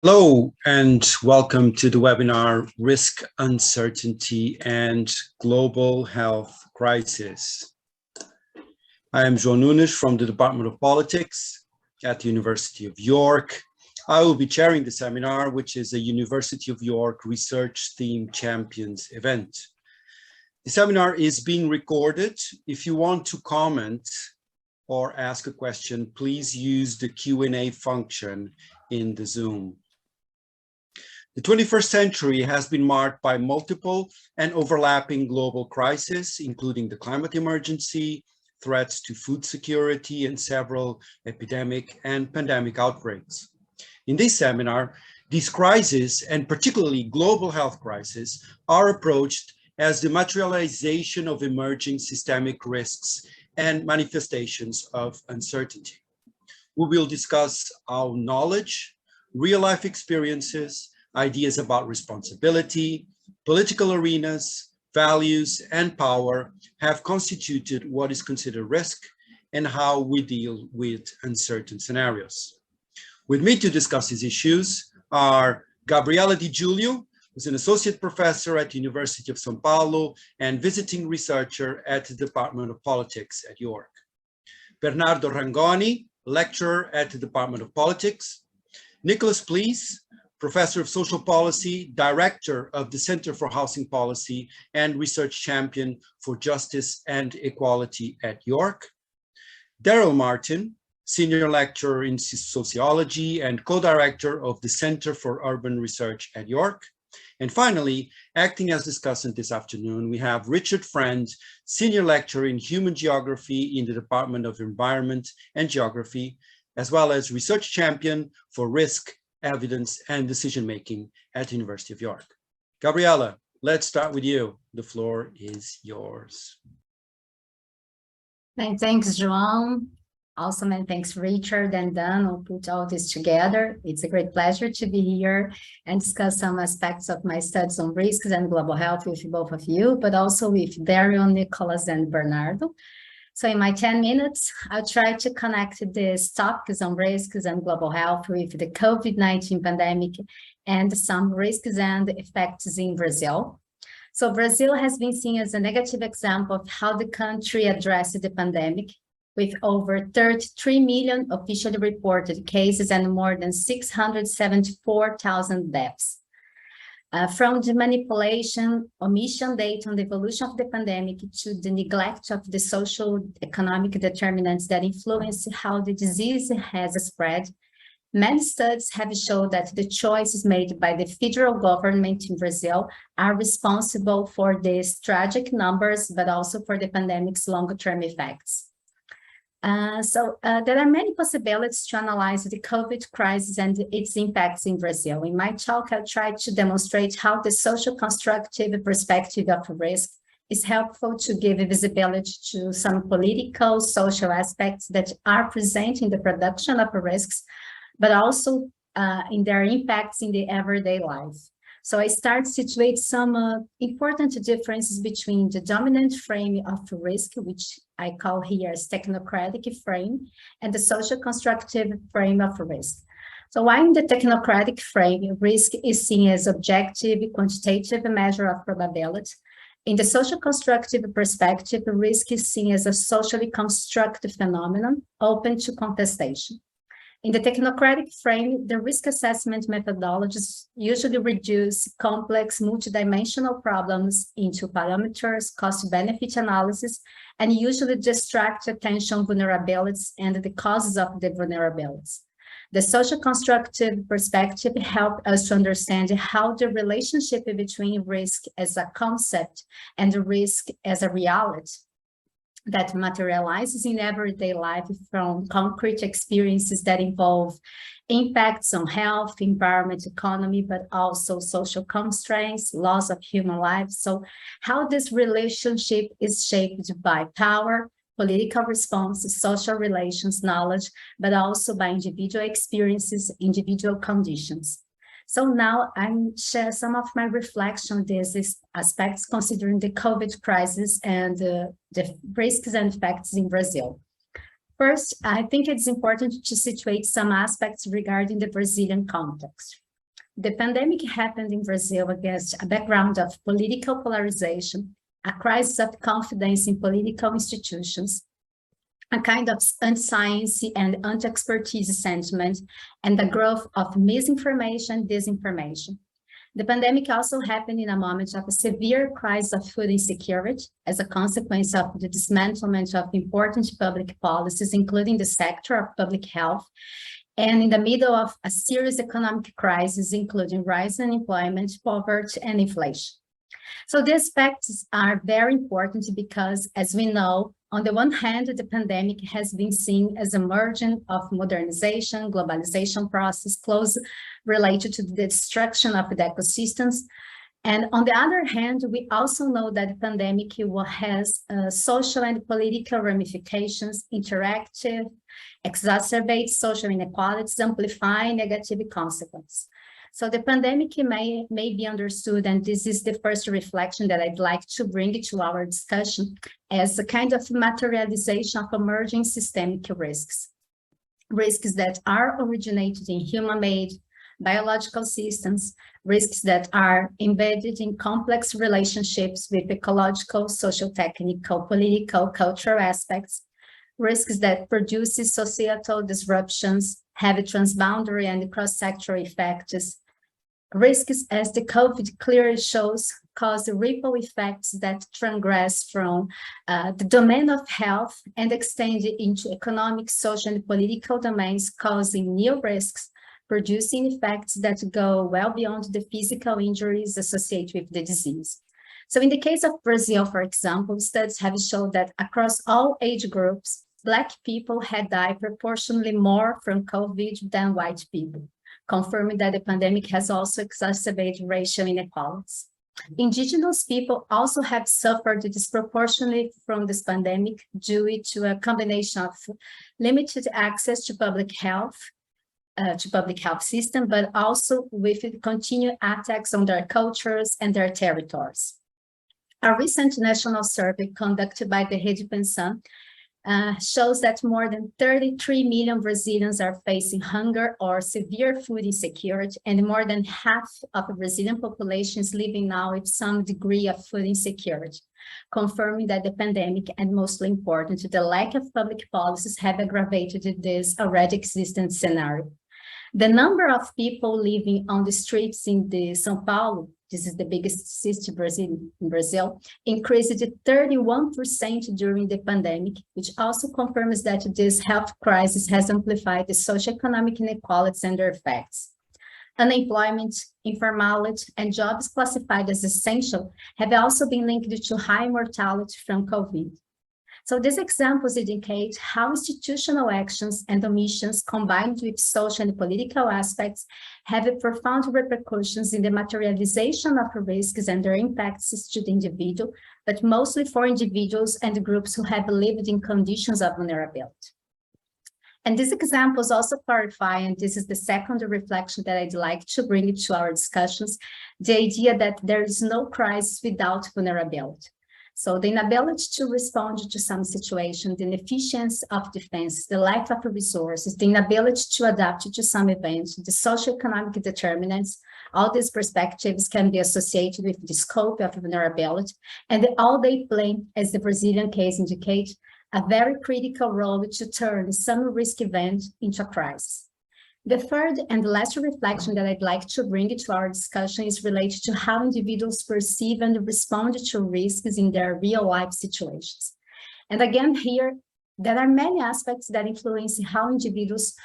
Hello and welcome to the webinar Risk, Uncertainty and Global Health Crisis. I am João Nunes from the Department of Politics at the University of York. I will be chairing the seminar, which is a University of York Research Theme Champions event. The seminar is being recorded. If you want to comment or ask a question, please use the Q&A function in the Zoom. The 21st century has been marked by multiple and overlapping global crises, including the climate emergency, threats to food security, and several epidemic and pandemic outbreaks. In this seminar, these crises, and particularly global health crises, are approached as the materialization of emerging systemic risks and manifestations of uncertainty. We will discuss how knowledge, real-life experiences, ideas about responsibility, political arenas, values, and power have constituted what is considered risk and how we deal with uncertain scenarios. With me to discuss these issues are Gabriela di Giulio, who's an associate professor at the University of São Paulo and visiting researcher at the Department of Politics at York. Bernardo Rangoni, lecturer at the Department of Politics. Pleace, Professor of Social Policy, Director of the Center for Housing Policy, and Research Champion for Justice and Equality at York. Daryl Martin, Senior Lecturer in Sociology and Co-Director of the Center for Urban Research at York. And finally, acting as discussant this afternoon, we have Richard Friend, Senior Lecturer in Human Geography in the Department of Environment and Geography, as well as Research Champion for Risk, Evidence and Decision-Making at the University of York. Gabriela, let's start with you. The floor is yours. Thanks, João. Also, many thanks, Richard and Dan, who put all this together. It's a great pleasure to be here and discuss some aspects of my studies on risks and global health with both of you, but also with Daryl, Nicholas, and Bernardo. So in my 10 minutes, I'll try to connect these topics on risks and global health with the COVID-19 pandemic and some risks and effects in Brazil. So Brazil has been seen as a negative example of how the country addressed the pandemic, with over 33 million officially reported cases and more than 674,000 deaths. From the manipulation, omission data on the evolution of the pandemic to the neglect of the social economic determinants that influence how the disease has spread, many studies have shown that the choices made by the federal government in Brazil are responsible for these tragic numbers, but also for the pandemic's longer-term effects. There are many possibilities to analyze the COVID crisis and its impacts in Brazil. In my talk, I'll try to demonstrate how the social constructive perspective of risk is helpful to give visibility to some political, social aspects that are present in the production of risks, but also in their impacts in the everyday life. So I start to situate some important differences between the dominant frame of risk, which I call here as technocratic frame, and the social constructive frame of risk. So while in the technocratic frame, risk is seen as objective, quantitative measure of probability, in the social constructive perspective, risk is seen as a socially constructed phenomenon open to contestation. In the technocratic frame, the risk assessment methodologies usually reduce complex multidimensional problems into parameters, cost-benefit analysis, and usually distract attention vulnerabilities and the causes of the vulnerabilities. The social constructive perspective helps us to understand how the relationship between risk as a concept and risk as a reality that materializes in everyday life from concrete experiences that involve impacts on health, environment, economy, but also social constraints, loss of human life. So how this relationship is shaped by power, political responses, social relations, knowledge, but also by individual experiences, individual conditions. So now I'm share some of my reflection on these aspects considering the COVID crisis and the risks and effects in Brazil. First, I think it's important to situate some aspects regarding the Brazilian context. The pandemic happened in Brazil against a background of political polarization, a crisis of confidence in political institutions, a kind of anti-science and anti-expertise sentiment, and the growth of misinformation and disinformation. The pandemic also happened in a moment of a severe crisis of food insecurity as a consequence of the dismantlement of important public policies, including the sector of public health, and in the middle of a serious economic crisis, including rising unemployment, poverty, and inflation. So these facts are very important because, as we know, on the one hand, the pandemic has been seen as a merging of modernization, globalization process, closely related to the destruction of the ecosystems. And on the other hand, we also know that the pandemic has social and political ramifications, interactive, exacerbates social inequalities, amplifying negative consequences. So the pandemic may be understood, and this is the first reflection that I'd like to bring to our discussion, as a kind of materialization of emerging systemic risks. Risks that are originated in human-made biological systems, risks that are embedded in complex relationships with ecological, social, technical, political, cultural aspects, risks that produce societal disruptions, have transboundary and cross-sectoral effects, risks, as the COVID clearly shows, cause ripple effects that transgress from the domain of health and extend into economic, social, and political domains, causing new risks, producing effects that go well beyond the physical injuries associated with the disease. So in the case of Brazil, for example, studies have shown that across all age groups, Black people had died proportionally more from COVID than white people, confirming that the pandemic has also exacerbated racial inequalities. Indigenous people also have suffered disproportionately from this pandemic due to a combination of limited access to public health system, but also with continued attacks on their cultures and their territories. A recent national survey conducted by the Rede Discussant shows that more than 33 million Brazilians are facing hunger or severe food insecurity, and more than half of the Brazilian population is living now with some degree of food insecurity, confirming that the pandemic, and mostly important, the lack of public policies have aggravated this already existing scenario. The number of people living on the streets in São Paulo, this is the biggest city in Brazil, increased to 31% during the pandemic, which also confirms that this health crisis has amplified the socioeconomic inequalities and their effects. Unemployment, informality, and jobs classified as essential have also been linked to high mortality from COVID. So these examples indicate how institutional actions and omissions combined with social and political aspects have profound repercussions in the materialization of risks and their impacts to the individual, but mostly for individuals and groups who have lived in conditions of vulnerability. And these examples also clarify, and this is the second reflection that I'd like to bring to our discussions, the idea that there is no crisis without vulnerability. So the inability to respond to some situation, the inefficiency of defense, the lack of resources, the inability to adapt to some events, the socioeconomic determinants, all these perspectives can be associated with the scope of vulnerability, and all they play, as the Brazilian case indicates, a very critical role to turn some risk event into a crisis. The third and last reflection that I'd like to bring to our discussion is related to how individuals perceive and respond to risks in their real-life situations. And again, here, there are many aspects that influence how individuals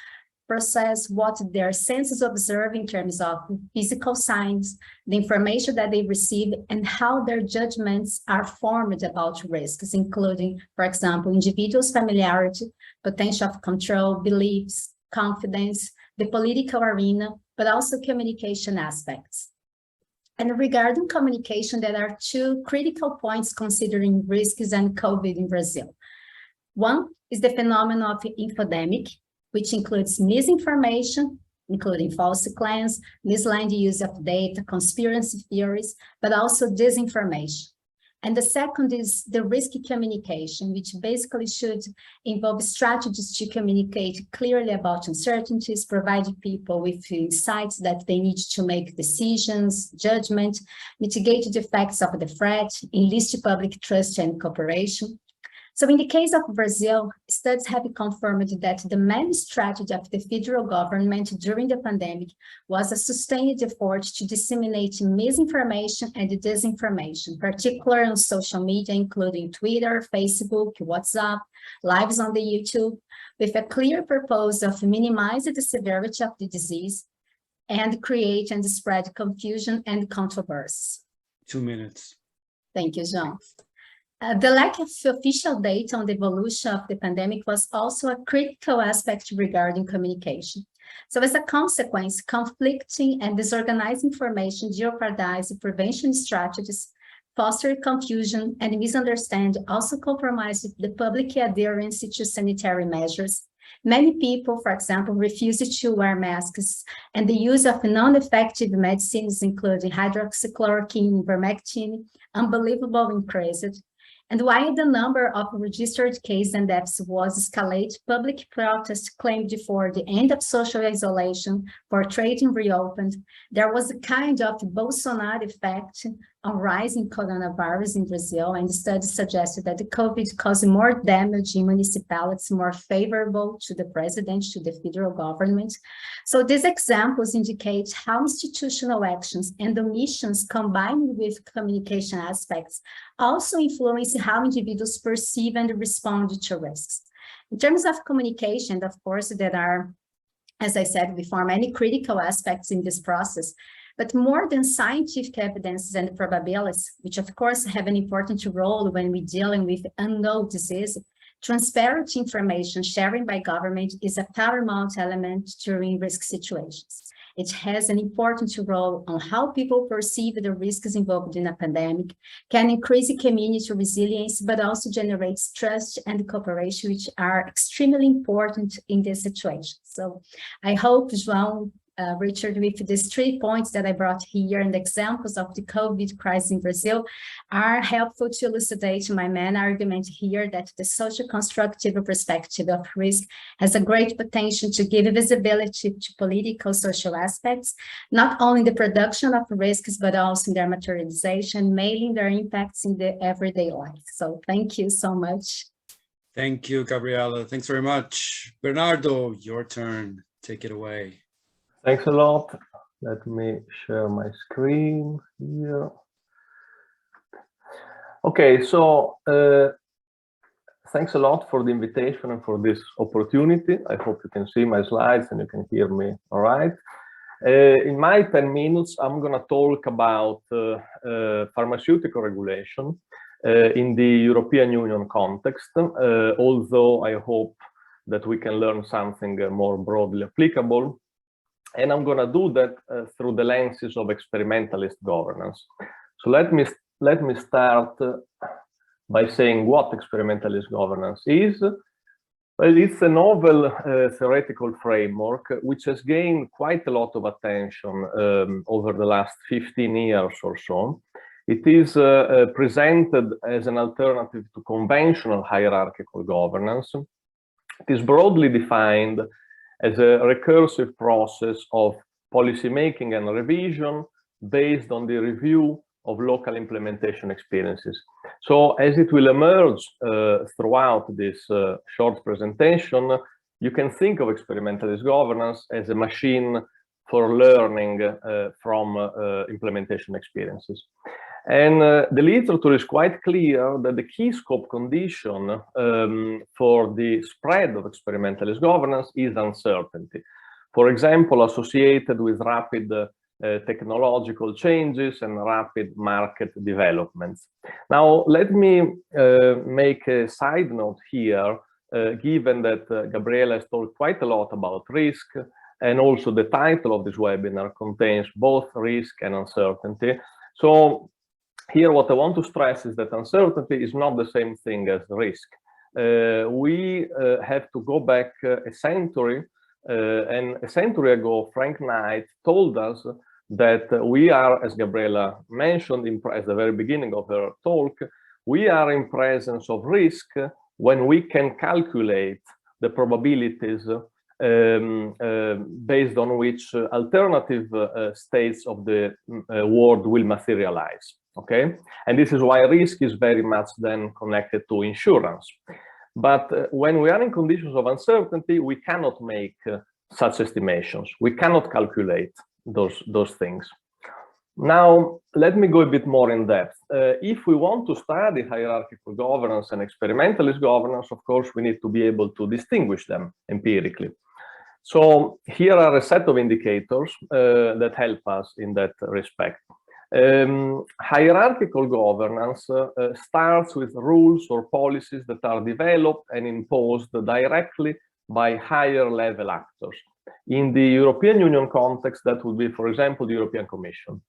process what their senses observe in terms of physical signs, the information that they receive, and how their judgments are formed about risks, including, for example, individuals' familiarity, potential of control, beliefs, confidence, the political arena, but also communication aspects. And regarding communication, there are two critical points considering risks and COVID in Brazil. One is the phenomenon of infodemic, which includes misinformation, including false claims, misleading use of data, conspiracy theories, but also disinformation. And the second is the risky communication, which basically should involve strategies to communicate clearly about uncertainties, provide people with insights that they need to make decisions, judgment, mitigate the effects of the threat, enlist public trust and cooperation. So in the case of Brazil, studies have confirmed that the main strategy of the federal government during the pandemic was a sustained effort to disseminate misinformation and disinformation, particularly on social media, including Twitter, Facebook, WhatsApp, lives on the YouTube, with a clear purpose of minimizing the severity of the disease and create and spread confusion and controversy. 2 minutes. Thank you, João. The lack of official data on the evolution of the pandemic was also a critical aspect regarding communication. So as a consequence, conflicting and disorganized information jeopardized prevention strategies, fostered confusion and misunderstanding, also compromised the public adherence to sanitary measures. Many people, for example, refused to wear masks, and the use of non-effective medicines, including hydroxychloroquine, ivermectin, unbelievable increased. And while the number of registered cases and deaths was escalated, public protests claimed for the end of social isolation, for trading reopened. There was a kind of Bolsonaro effect on rising coronavirus in Brazil, and studies suggested that the COVID caused more damage in municipalities more favorable to the president, to the federal government. So these examples indicate how institutional actions and omissions combined with communication aspects also influence how individuals perceive and respond to risks. In terms of communication, of course, there are, as I said before, many critical aspects in this process, but more than scientific evidences and probabilities, which of course have an important role when we're dealing with unknown disease, transparent information sharing by government is a paramount element during risk situations. It has an important role on how people perceive the risks involved in a pandemic, can increase community resilience, but also generates trust and cooperation, which are extremely important in this situation. So I hope, João, Richard, with these 3 points that I brought here and examples of the COVID crisis in Brazil are helpful to elucidate my main argument here that the social constructive perspective of risk has a great potential to give visibility to political social aspects, not only in the production of risks, but also in their materialization, mainly their impacts in the everyday life. So thank you so much. Thank you, Gabriela. Thanks very much. Bernardo, your turn. Take it away. Thanks a lot. Let me share my screen here. Okay, so thanks a lot for the invitation and for this opportunity. I hope you can see my slides and you can hear me all right. In my 10 minutes, I'm going to talk about pharmaceutical regulation in the European Union context, although I hope that we can learn something more broadly applicable. And I'm going to do that through the lenses of experimentalist governance. So let me start by saying what experimentalist governance is. Well, it's a novel theoretical framework which has gained quite a lot of attention over the last 15 years or so. It is presented as an alternative to conventional hierarchical governance. It is broadly defined as a recursive process of policymaking and revision based on the review of local implementation experiences. So as it will emerge throughout this short presentation, you can think of experimentalist governance as a machine for learning from implementation experiences. And the literature is quite clear that the key scope condition for the spread of experimentalist governance is uncertainty. For example, associated with rapid technological changes and rapid market developments. Now, let me make a side note here, given that Gabriela has talked quite a lot about risk, and also the title of this webinar contains both risk and uncertainty. So here, what I want to stress is that uncertainty is not the same thing as risk. We have to go back a century, and a century ago, Frank Knight told us that we are, as Gabriela mentioned at the very beginning of her talk, we are in presence of risk when we can calculate the probabilities based on which alternative states of the world will materialize. Okay, and this is why risk is very much then connected to insurance. But when we are in conditions of uncertainty, we cannot make such estimations. We cannot calculate those things. Now, let me go a bit more in depth. If we want to study hierarchical governance and experimentalist governance, of course, we need to be able to distinguish them empirically. So here are a set of indicators that help us in that respect. Hierarchical governance starts with rules or policies that are developed and imposed directly by higher level actors. In the European Union context, that would be, for example, the European Commission.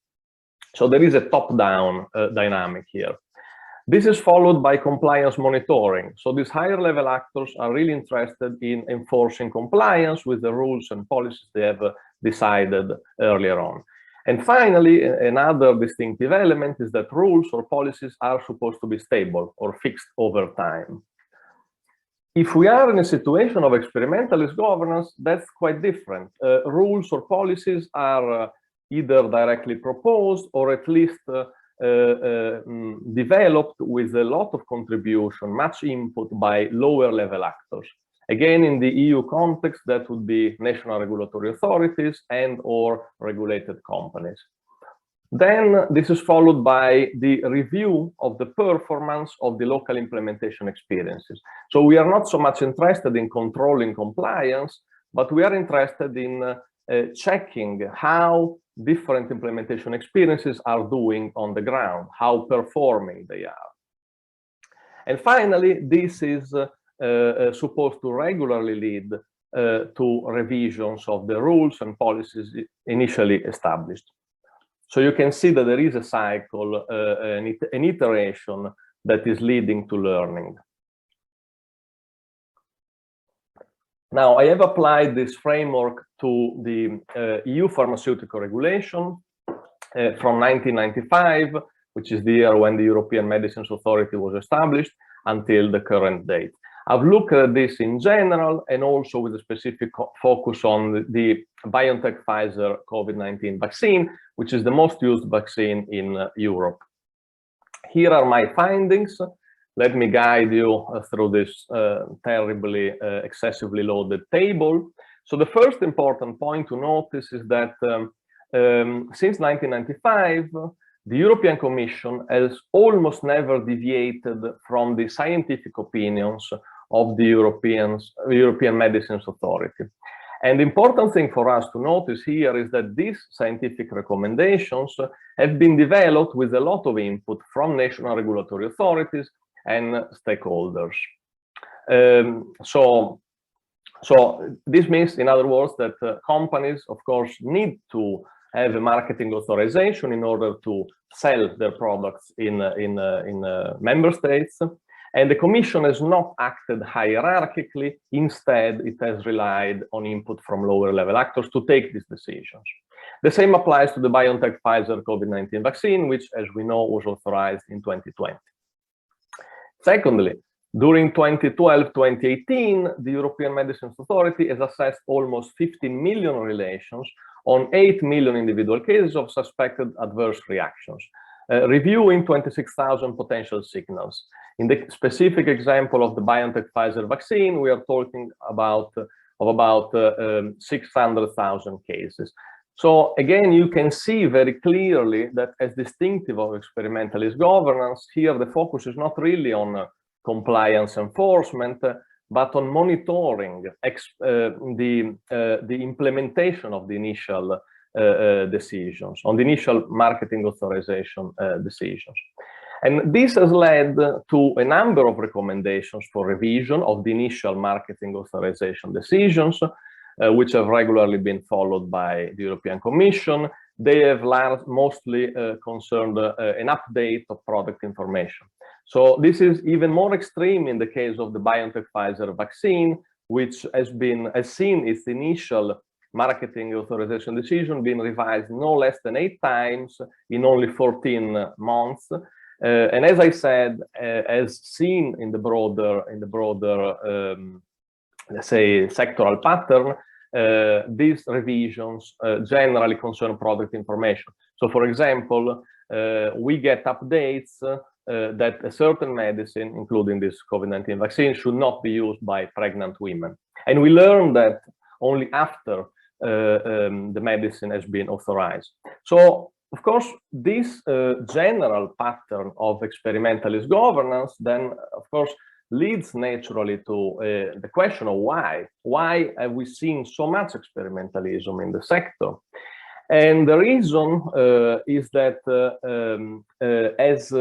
So there is a top-down dynamic here. This is followed by compliance monitoring. So these higher level actors are really interested in enforcing compliance with the rules and policies they have decided earlier on. And finally, another distinctive element is that rules or policies are supposed to be stable or fixed over time. If we are in a situation of experimentalist governance, that's quite different. Rules or policies are either directly proposed or at least developed with a lot of contribution, much input by lower level actors. Again, in the EU context, that would be national regulatory authorities and or regulated companies. Then this is followed by the review of the performance of the local implementation experiences. So we are not so much interested in controlling compliance, but we are interested in checking how different implementation experiences are doing on the ground, how performing they are. And finally, this is supposed to regularly lead to revisions of the rules and policies initially established. So you can see that there is a cycle, an iteration that is leading to learning. Now, I have applied this framework to the EU pharmaceutical regulation from 1995, which is the year when the European Medicines Authority was established, until the current date. I've looked at this in general and also with a specific focus on the BioNTech Pfizer COVID-19 vaccine, which is the most used vaccine in Europe. Here are my findings. Let me guide you through this terribly excessively loaded table. So the first important point to notice is that since 1995, the European Commission has almost never deviated from the scientific opinions of the European Medicines Authority. And the important thing for us to notice here is that these scientific recommendations have been developed with a lot of input from national regulatory authorities and stakeholders. So this means, in other words, that companies, of course, need to have a marketing authorization in order to sell their products in member states. And the Commission has not acted hierarchically. Instead, it has relied on input from lower level actors to take these decisions. The same applies to the BioNTech Pfizer COVID-19 vaccine, which, as we know, was authorized in 2020. Secondly, during 2012-2018, the European Medicines Authority has assessed almost 15 million relations on 8 million individual cases of suspected adverse reactions, reviewing 26,000 potential signals. In the specific example of the BioNTech Pfizer vaccine, we are talking about 600,000 cases. So again, you can see very clearly that as distinctive of experimentalist governance, here the focus is not really on compliance enforcement, but on monitoring the implementation of the initial decisions, on the initial marketing authorization decisions. And this has led to a number of recommendations for revision of the initial marketing authorization decisions, which have regularly been followed by the European Commission. They have mostly concerned an update of product information. So this is even more extreme in the case of the BioNTech Pfizer vaccine, which has seen its initial marketing authorization decision been revised no less than 8 times in only 14 months. And as I said, as seen in the broader, let's say, sectoral pattern, these revisions generally concern product information. So, for example, we get updates that a certain medicine, including this COVID-19 vaccine, should not be used by pregnant women. And we learn that only after the medicine has been authorized. So, of course, this general pattern of experimentalist governance then, of course, leads naturally to the question of why. Why have we seen so much experimentalism in the sector? And the reason is that as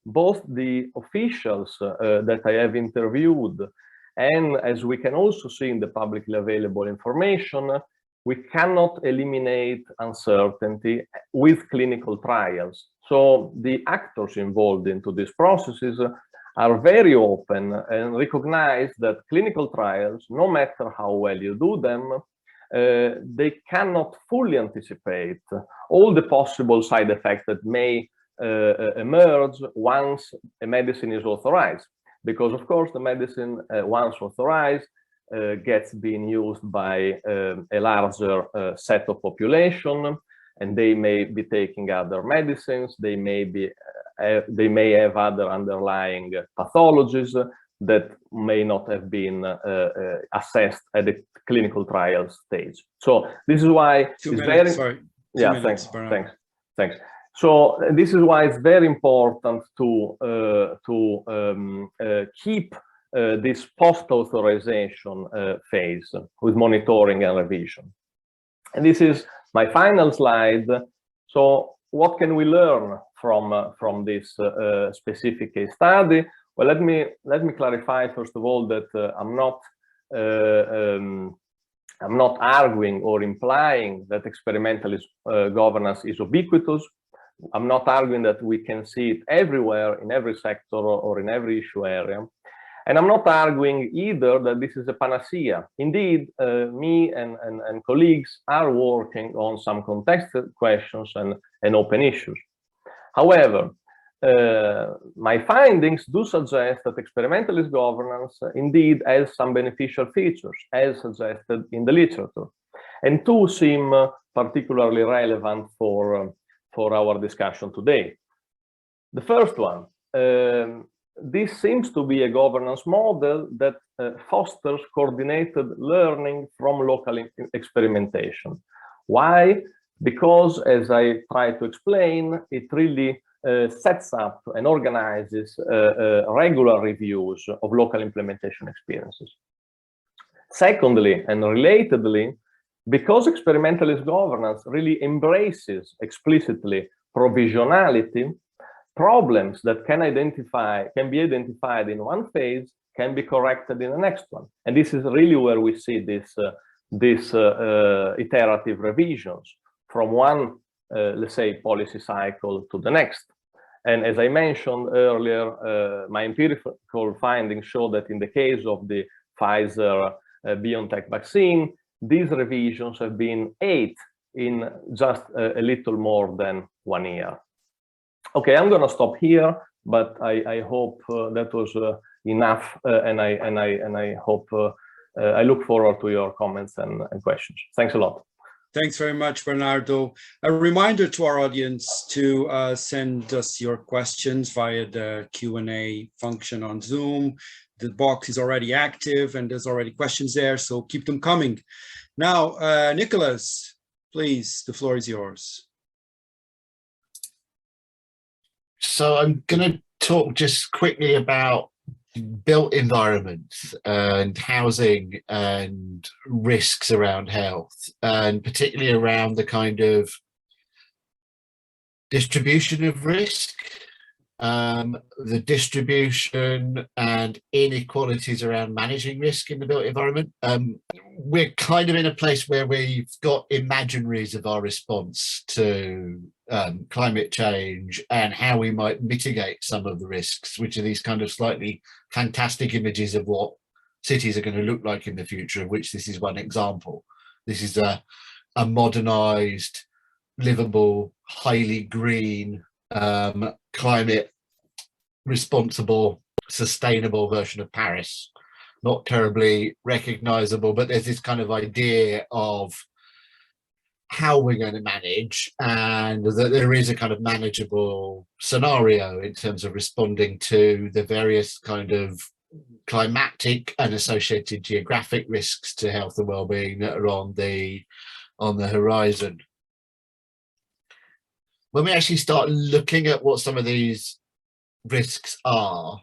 both the officials that I have interviewed and as we can also see in the publicly available information, we cannot eliminate uncertainty with clinical trials. So the actors involved into these processes are very open and recognize that clinical trials, no matter how well you do them, they cannot fully anticipate all the possible side effects that may emerge once a medicine is authorized. Because, of course, the medicine, once authorized, gets being used by a larger set of population, and they may be taking other medicines, they may have other underlying pathologies that may not have been assessed at the clinical trial stage. So this is why thanks. So this is why it's very important to keep this post-authorization phase with monitoring and revision. And this is my final slide. So what can we learn from this specific case study? Well, let me clarify first of all that I'm not arguing or implying that experimentalist governance is ubiquitous. I'm not arguing that we can see it everywhere in every sector or in every issue area. And I'm not arguing either that this is a panacea. Indeed, me and colleagues are working on some contested questions and open issues. However, my findings do suggest that experimentalist governance indeed has some beneficial features, as suggested in the literature. And two seem particularly relevant for our discussion today. The first one, this seems to be a governance model that fosters coordinated learning from local experimentation. Why? Because, as I try to explain, it really sets up and organizes regular reviews of local implementation experiences. Secondly, and relatedly, because experimentalist governance really embraces explicitly provisionality, problems that can be identified in one phase can be corrected in the next one. And this is really where we see this iterative revisions from one, let's say, policy cycle to the next. And as I mentioned earlier, my empirical findings show that in the case of the Pfizer BioNTech vaccine, these revisions have been 8 in just a little more than 1 year. Okay, I'm going to stop here, but I hope that was enough, and I hope I look forward to your comments and questions. Thanks a lot. Thanks very much, Bernardo. A reminder to our audience to send us your questions via the Q&A function on Zoom. The box is already active and there's already questions there, so keep them coming. Now, Nicholas, please, the floor is yours. So I'm going to talk just quickly about built environments and housing and risks around health, and particularly around the kind of distribution of risk, the distribution and inequalities around managing risk in the built environment. We're kind of in a place where we've got imaginaries of our response to climate change and how we might mitigate some of the risks, which are these kind of slightly fantastic images of what cities are going to look like in the future, of which this is one example. This is a modernized, livable, highly green, climate responsible, sustainable version of Paris. Not terribly recognizable, but there's this kind of idea of how we're going to manage, and that there is a kind of manageable scenario in terms of responding to the various kind of climatic and associated geographic risks to health and well-being that are on the horizon. When we actually start looking at what some of these risks are,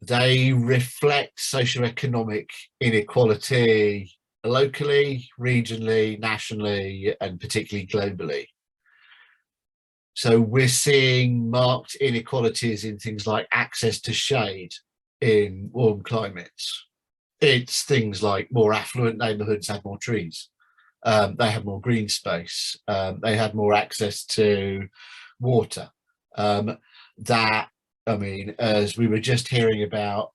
they reflect socioeconomic inequality locally, regionally, nationally, and particularly globally. So we're seeing marked inequalities in things like access to shade in warm climates. It's things like more affluent neighbourhoods have more trees. They have more green space. They have more access to water. As we were just hearing about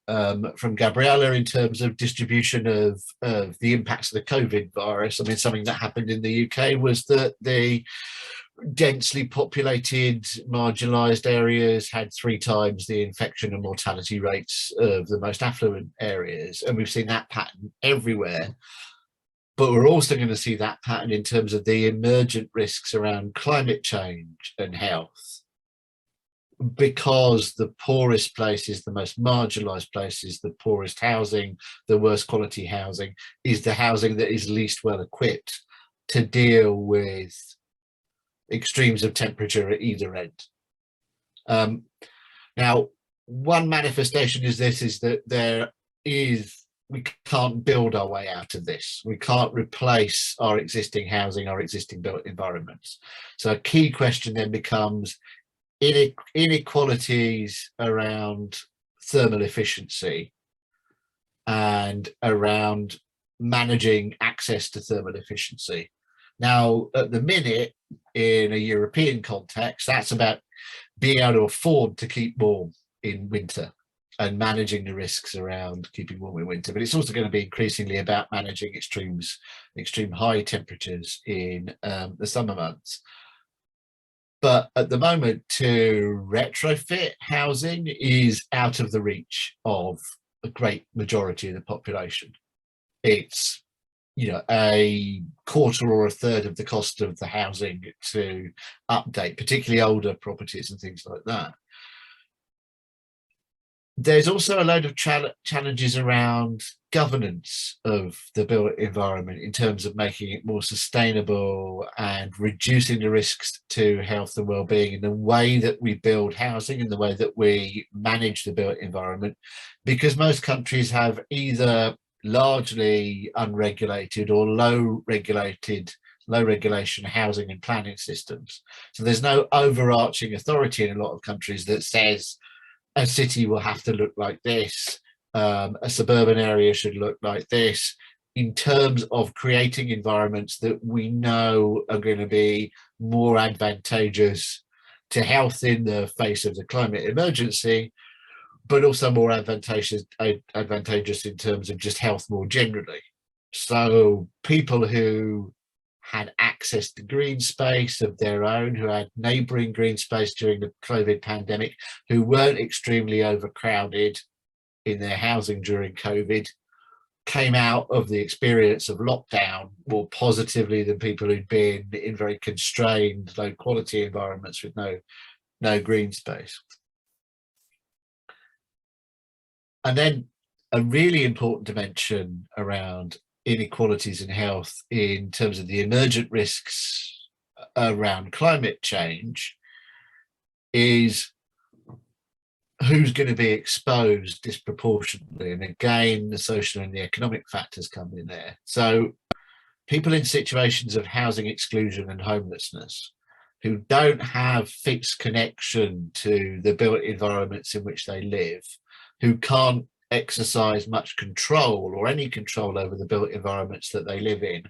from Gabriela in terms of distribution of the impacts of the COVID virus, I mean, something that happened in the UK was that the densely populated, marginalised areas had 3 times the infection and mortality rates of the most affluent areas. And we've seen that pattern everywhere. But we're also going to see that pattern in terms of the emergent risks around climate change and health. Because the poorest places, the most marginalised places, the poorest housing, the worst quality housing is the housing that is least well equipped to deal with extremes of temperature at either end. Now, one manifestation is that we can't build our way out of this. We can't replace our existing housing, our existing built environments. So a key question then becomes inequalities around thermal efficiency and around managing access to thermal efficiency. Now, at the minute, in a European context, that's about being able to afford to keep warm in winter and managing the risks around keeping warm in winter. But it's also going to be increasingly about managing extreme high temperatures in the summer months. But at the moment, to retrofit housing is out of the reach of a great majority of the population. It's, a quarter or a third of the cost of the housing to update, particularly older properties and things like that. There's also a load of challenges around governance of the built environment in terms of making it more sustainable and reducing the risks to health and well-being in the way that we build housing and the way that we manage the built environment, because most countries have either largely unregulated or low regulation housing and planning systems. So there's no overarching authority in a lot of countries that says a city will have to look like this, a suburban area should look like this, in terms of creating environments that we know are going to be more advantageous to health in the face of the climate emergency, but also more advantageous in terms of just health more generally. So people who had access to green space of their own, who had neighbouring green space during the COVID pandemic, who weren't extremely overcrowded in their housing during COVID, came out of the experience of lockdown more positively than people who'd been in very constrained, low quality environments with no green space. And then a really important dimension around inequalities in health in terms of the emergent risks around climate change is who's going to be exposed disproportionately. And again, the social and the economic factors come in there. So people in situations of housing exclusion and homelessness who don't have fixed connection to the built environments in which they live, who can't exercise much control or any control over the built environments that they live in.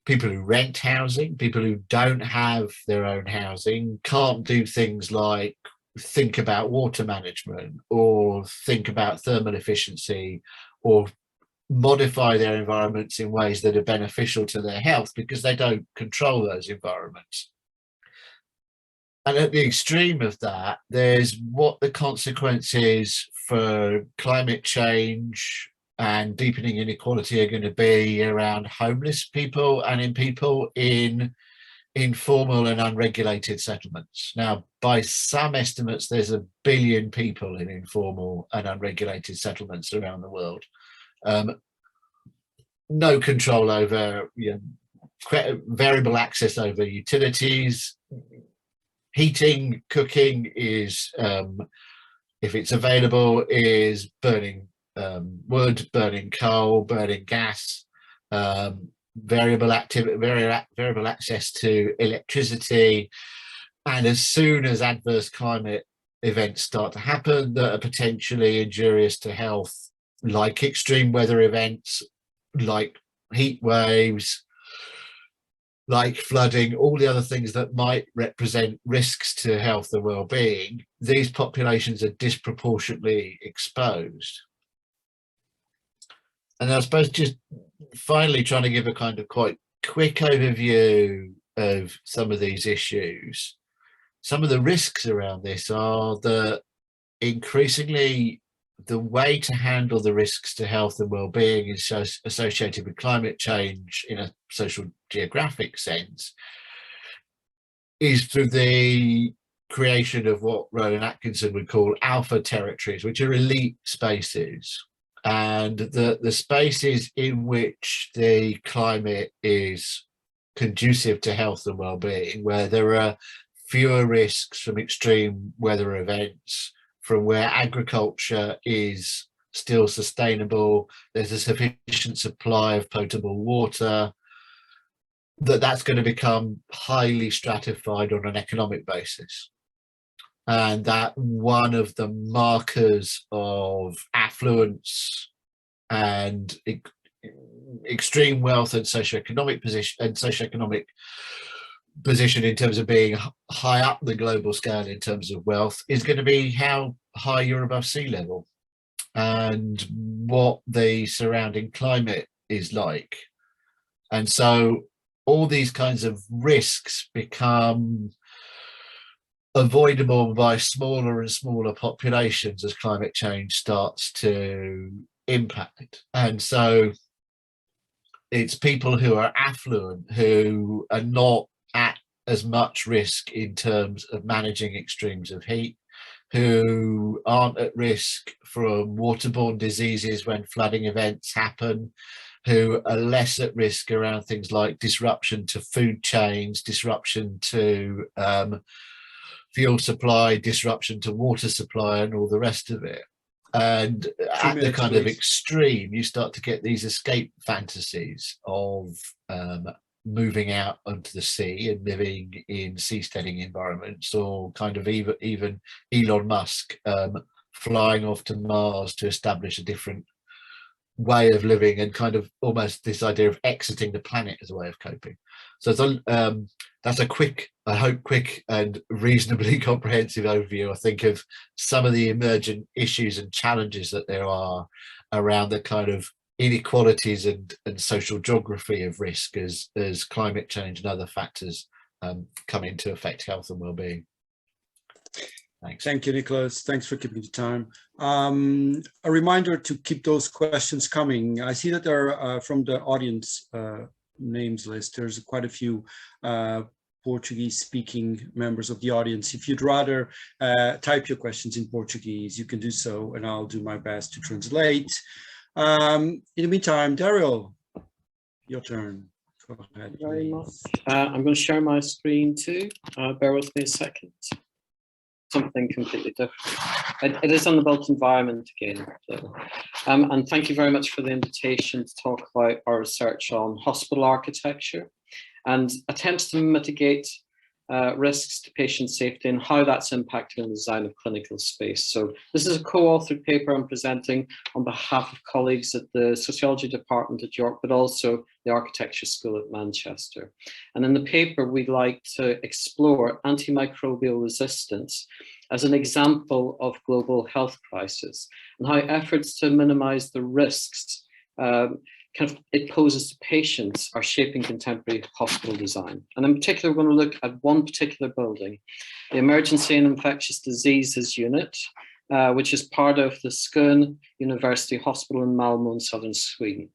People who rent housing, people who don't have their own housing, can't do things like think about water management or think about thermal efficiency or modify their environments in ways that are beneficial to their health because they don't control those environments. And at the extreme of that, there's what the consequences for climate change and deepening inequality are going to be around homeless people and in people in informal and unregulated settlements. Now, by some estimates, there's 1 billion people in informal and unregulated settlements around the world. No control over, variable access over utilities. Heating, cooking is, if it's available, is burning wood, burning coal, burning gas, variable access to electricity. And as soon as adverse climate events start to happen that are potentially injurious to health, like extreme weather events, like heat waves, like flooding, all the other things that might represent risks to health and well-being, these populations are disproportionately exposed. And I suppose just finally trying to give a kind of quite quick overview of some of these issues. Some of the risks around this are that increasingly the way to handle the risks to health and well-being is associated with climate change in a social geographic sense is through the creation of what Rowan Atkinson would call alpha territories, which are elite spaces, and the spaces in which the climate is conducive to health and well-being, where there are fewer risks from extreme weather events, from where agriculture is still sustainable, there's a sufficient supply of potable water, that's going to become highly stratified on an economic basis. And that one of the markers of affluence and extreme wealth and socioeconomic position in terms of being high up the global scale in terms of wealth is going to be how high you're above sea level and what the surrounding climate is like. And so all these kinds of risks become avoidable by smaller and smaller populations as climate change starts to impact. And so it's people who are affluent who are not at as much risk in terms of managing extremes of heat, who aren't at risk from waterborne diseases when flooding events happen, who are less at risk around things like disruption to food chains, disruption to fuel supply, disruption to water supply, and all the rest of it. And at the kind of extreme, you start to get these escape fantasies of moving out onto the sea and living in seasteading environments, or kind of even Elon Musk flying off to Mars to establish a different way of living, and kind of almost this idea of exiting the planet as a way of coping. So that's a quick, I hope quick and reasonably comprehensive overview, I think, of some of the emergent issues and challenges that there are around the kind of inequalities and social geography of risk as climate change and other factors come into affect health and well-being. Thanks. Thank you, Nicholas. Thanks for keeping the time. A reminder to keep those questions coming. I see that there are from the audience names list, there's quite a few Portuguese speaking members of the audience. If you'd rather type your questions in Portuguese, you can do so, and I'll do my best to translate. In the meantime, Daryl, your turn. Go ahead. Thank you very much. I'm going to share my screen too. Bear with me a second. Something completely different. It is on the built environment again. So, and thank you very much for the invitation to talk about our research on hospital architecture and attempts to mitigate risks to patient safety and how that's impacting on the design of clinical space. So this is a co-authored paper I'm presenting on behalf of colleagues at the Sociology Department at York, but also the Architecture School at Manchester. And in the paper, we'd like to explore antimicrobial resistance as an example of global health crisis and how efforts to minimize the risks it poses to patients are shaping contemporary hospital design. And in particular, we're going to look at one particular building, the Emergency and Infectious Diseases Unit, which is part of the Skåne University Hospital in Malmö in southern Sweden.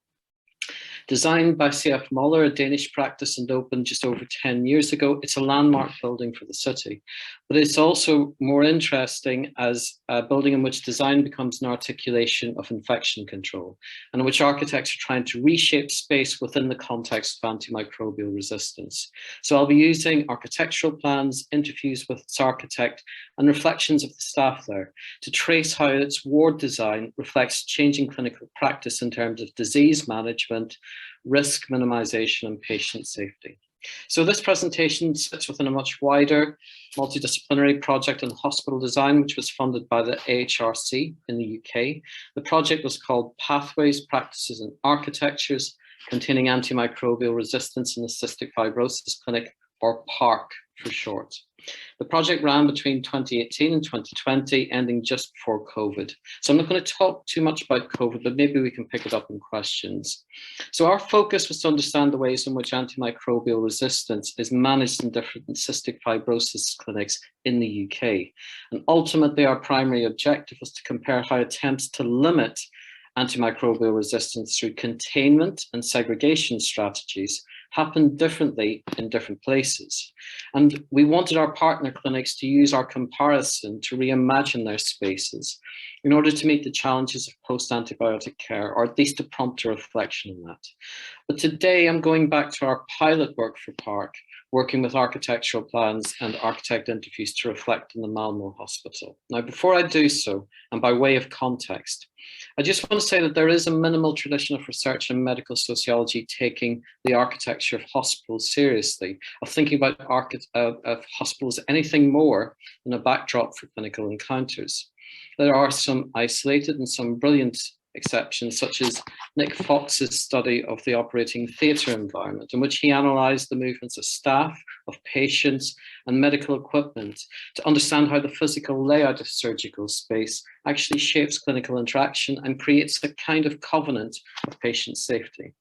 Designed by C.F. Möller, a Danish practice, and opened just over 10 years ago, it's a landmark building for the city. But it's also more interesting as a building in which design becomes an articulation of infection control, and in which architects are trying to reshape space within the context of antimicrobial resistance. So I'll be using architectural plans, interviews with its architect, and reflections of the staff there to trace how its ward design reflects changing clinical practice in terms of disease management, risk minimization, and patient safety. So this presentation sits within a much wider multidisciplinary project on hospital design, which was funded by the AHRC in the UK. The project was called Pathways, Practices and Architectures Containing Antimicrobial Resistance in the Cystic Fibrosis Clinic, or PARC for short. The project ran between 2018 and 2020, ending just before COVID. So I'm not going to talk too much about COVID, but maybe we can pick it up in questions. So our focus was to understand the ways in which antimicrobial resistance is managed in different cystic fibrosis clinics in the UK. And ultimately, our primary objective was to compare how attempts to limit antimicrobial resistance through containment and segregation strategies happen differently in different places. And we wanted our partner clinics to use our comparison to reimagine their spaces in order to meet the challenges of post-antibiotic care, or at least to prompt a reflection on that. But today I'm going back to our pilot work for PARC, working with architectural plans and architect interviews to reflect on the Malmö Hospital. Now, before I do so, and by way of context, I just want to say that there is a minimal tradition of research in medical sociology taking the architecture of hospitals seriously, of thinking about of hospitals as anything more than a backdrop for clinical encounters. There are some isolated and some brilliant exceptions, such as Nick Fox's study of the operating theatre environment, in which he analysed the movements of staff, of patients, and medical equipment to understand how the physical layout of surgical space actually shapes clinical interaction and creates a kind of covenant of patient safety.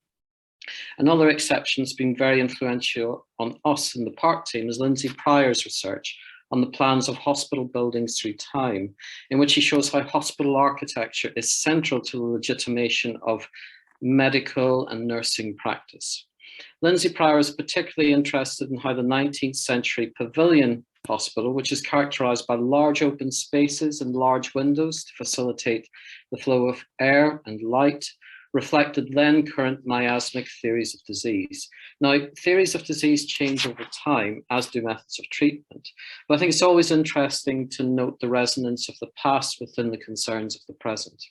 Another exception that's been very influential on us in the PARC team is Lindsay Pryor's research on the plans of hospital buildings through time, in which he shows how hospital architecture is central to the legitimation of medical and nursing practice. Lindsay Pryor is particularly interested in how the 19th century pavilion hospital, which is characterized by large open spaces and large windows to facilitate the flow of air and light, reflected then current miasmic theories of disease. Now, theories of disease change over time, as do methods of treatment, but I think it's always interesting to note the resonance of the past within the concerns of the present.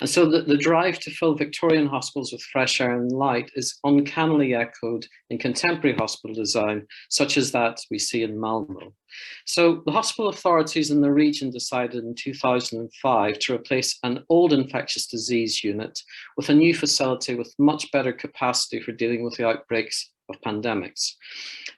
And so the drive to fill Victorian hospitals with fresh air and light is uncannily echoed in contemporary hospital design, such as that we see in Malmö. So the hospital authorities in the region decided in 2005 to replace an old infectious disease unit with a new facility with much better capacity for dealing with the outbreaks of pandemics.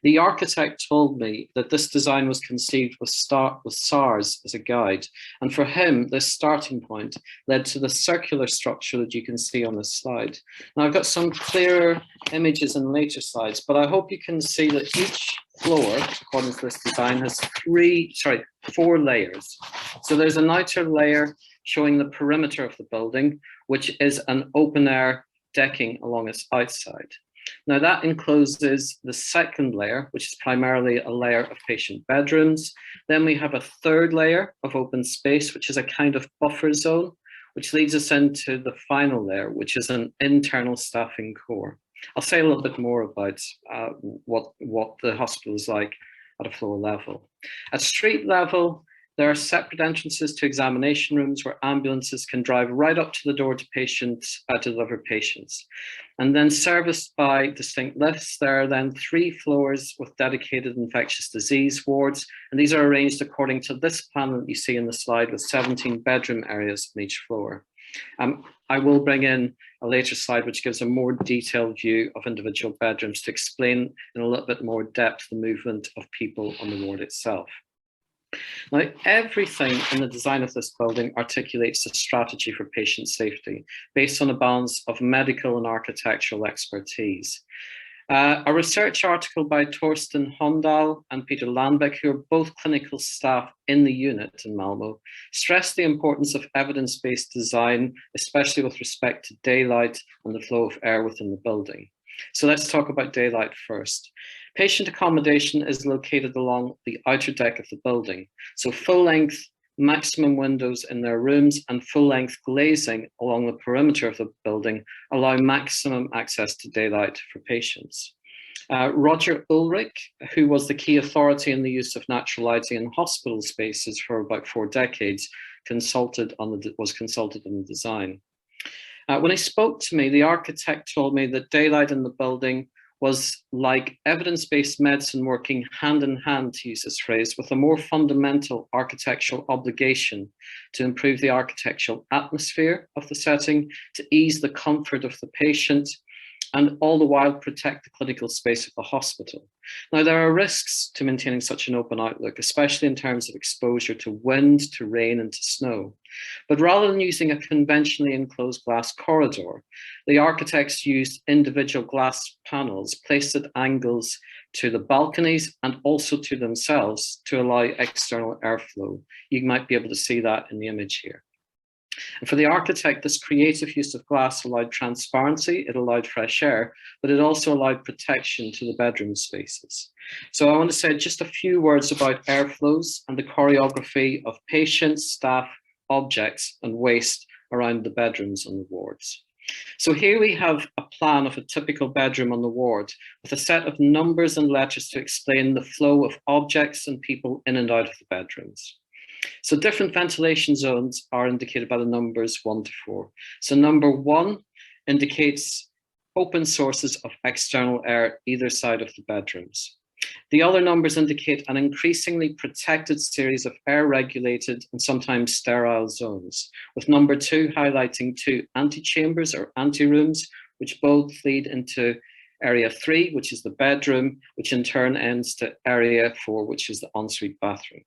The architect told me that this design was conceived with SARS as a guide, and for him, this starting point led to the circular structure that you can see on this slide. Now, I've got some clearer images in later slides, but I hope you can see that each floor, according to this design, has four layers. So there's an outer layer showing the perimeter of the building, which is an open air decking along its outside. Now that encloses the second layer, which is primarily a layer of patient bedrooms. Then we have a third layer of open space, which is a kind of buffer zone, which leads us into the final layer, which is an internal staffing core. I'll say a little bit more about what the hospital is like at a floor level. At street level, there are separate entrances to examination rooms where ambulances can drive right up to the door to patients, deliver patients. And then serviced by distinct lifts, there are then 3 floors with dedicated infectious disease wards. And these are arranged according to this plan that you see in the slide with 17 bedroom areas on each floor. I will bring in a later slide which gives a more detailed view of individual bedrooms to explain in a little bit more depth the movement of people on the ward itself. Now, everything in the design of this building articulates a strategy for patient safety based on a balance of medical and architectural expertise. A research article by Torsten Hondal and Peter Landbeck, who are both clinical staff in the unit in Malmo, stressed the importance of evidence-based design, especially with respect to daylight and the flow of air within the building. So let's talk about daylight first. Patient accommodation is located along the outer deck of the building. So full-length maximum windows in their rooms and full-length glazing along the perimeter of the building allow maximum access to daylight for patients. Roger Ulrich, who was the key authority in the use of natural lighting in hospital spaces for about 4 decades, was consulted on the design. When he spoke to me, the architect told me that daylight in the building was like evidence-based medicine working hand in hand, to use this phrase, with a more fundamental architectural obligation to improve the architectural atmosphere of the setting, to ease the comfort of the patient, and all the while protect the clinical space of the hospital. Now, there are risks to maintaining such an open outlook, especially in terms of exposure to wind, to rain, and to snow. But rather than using a conventionally enclosed glass corridor, the architects used individual glass panels placed at angles to the balconies and also to themselves to allow external airflow. You might be able to see that in the image here. And for the architect, this creative use of glass allowed transparency, it allowed fresh air, but it also allowed protection to the bedroom spaces. So I want to say just a few words about airflows and the choreography of patients, staff, objects, and waste around the bedrooms and the wards. So here we have a plan of a typical bedroom on the ward with a set of numbers and letters to explain the flow of objects and people in and out of the bedrooms. So different ventilation zones are indicated by the numbers 1 to 4. So number 1 indicates open sources of external air either side of the bedrooms. The other numbers indicate an increasingly protected series of air-regulated and sometimes sterile zones, with number 2 highlighting 2 antechambers or anterooms, which both lead into area 3, which is the bedroom, which in turn ends to area 4, which is the ensuite bathroom.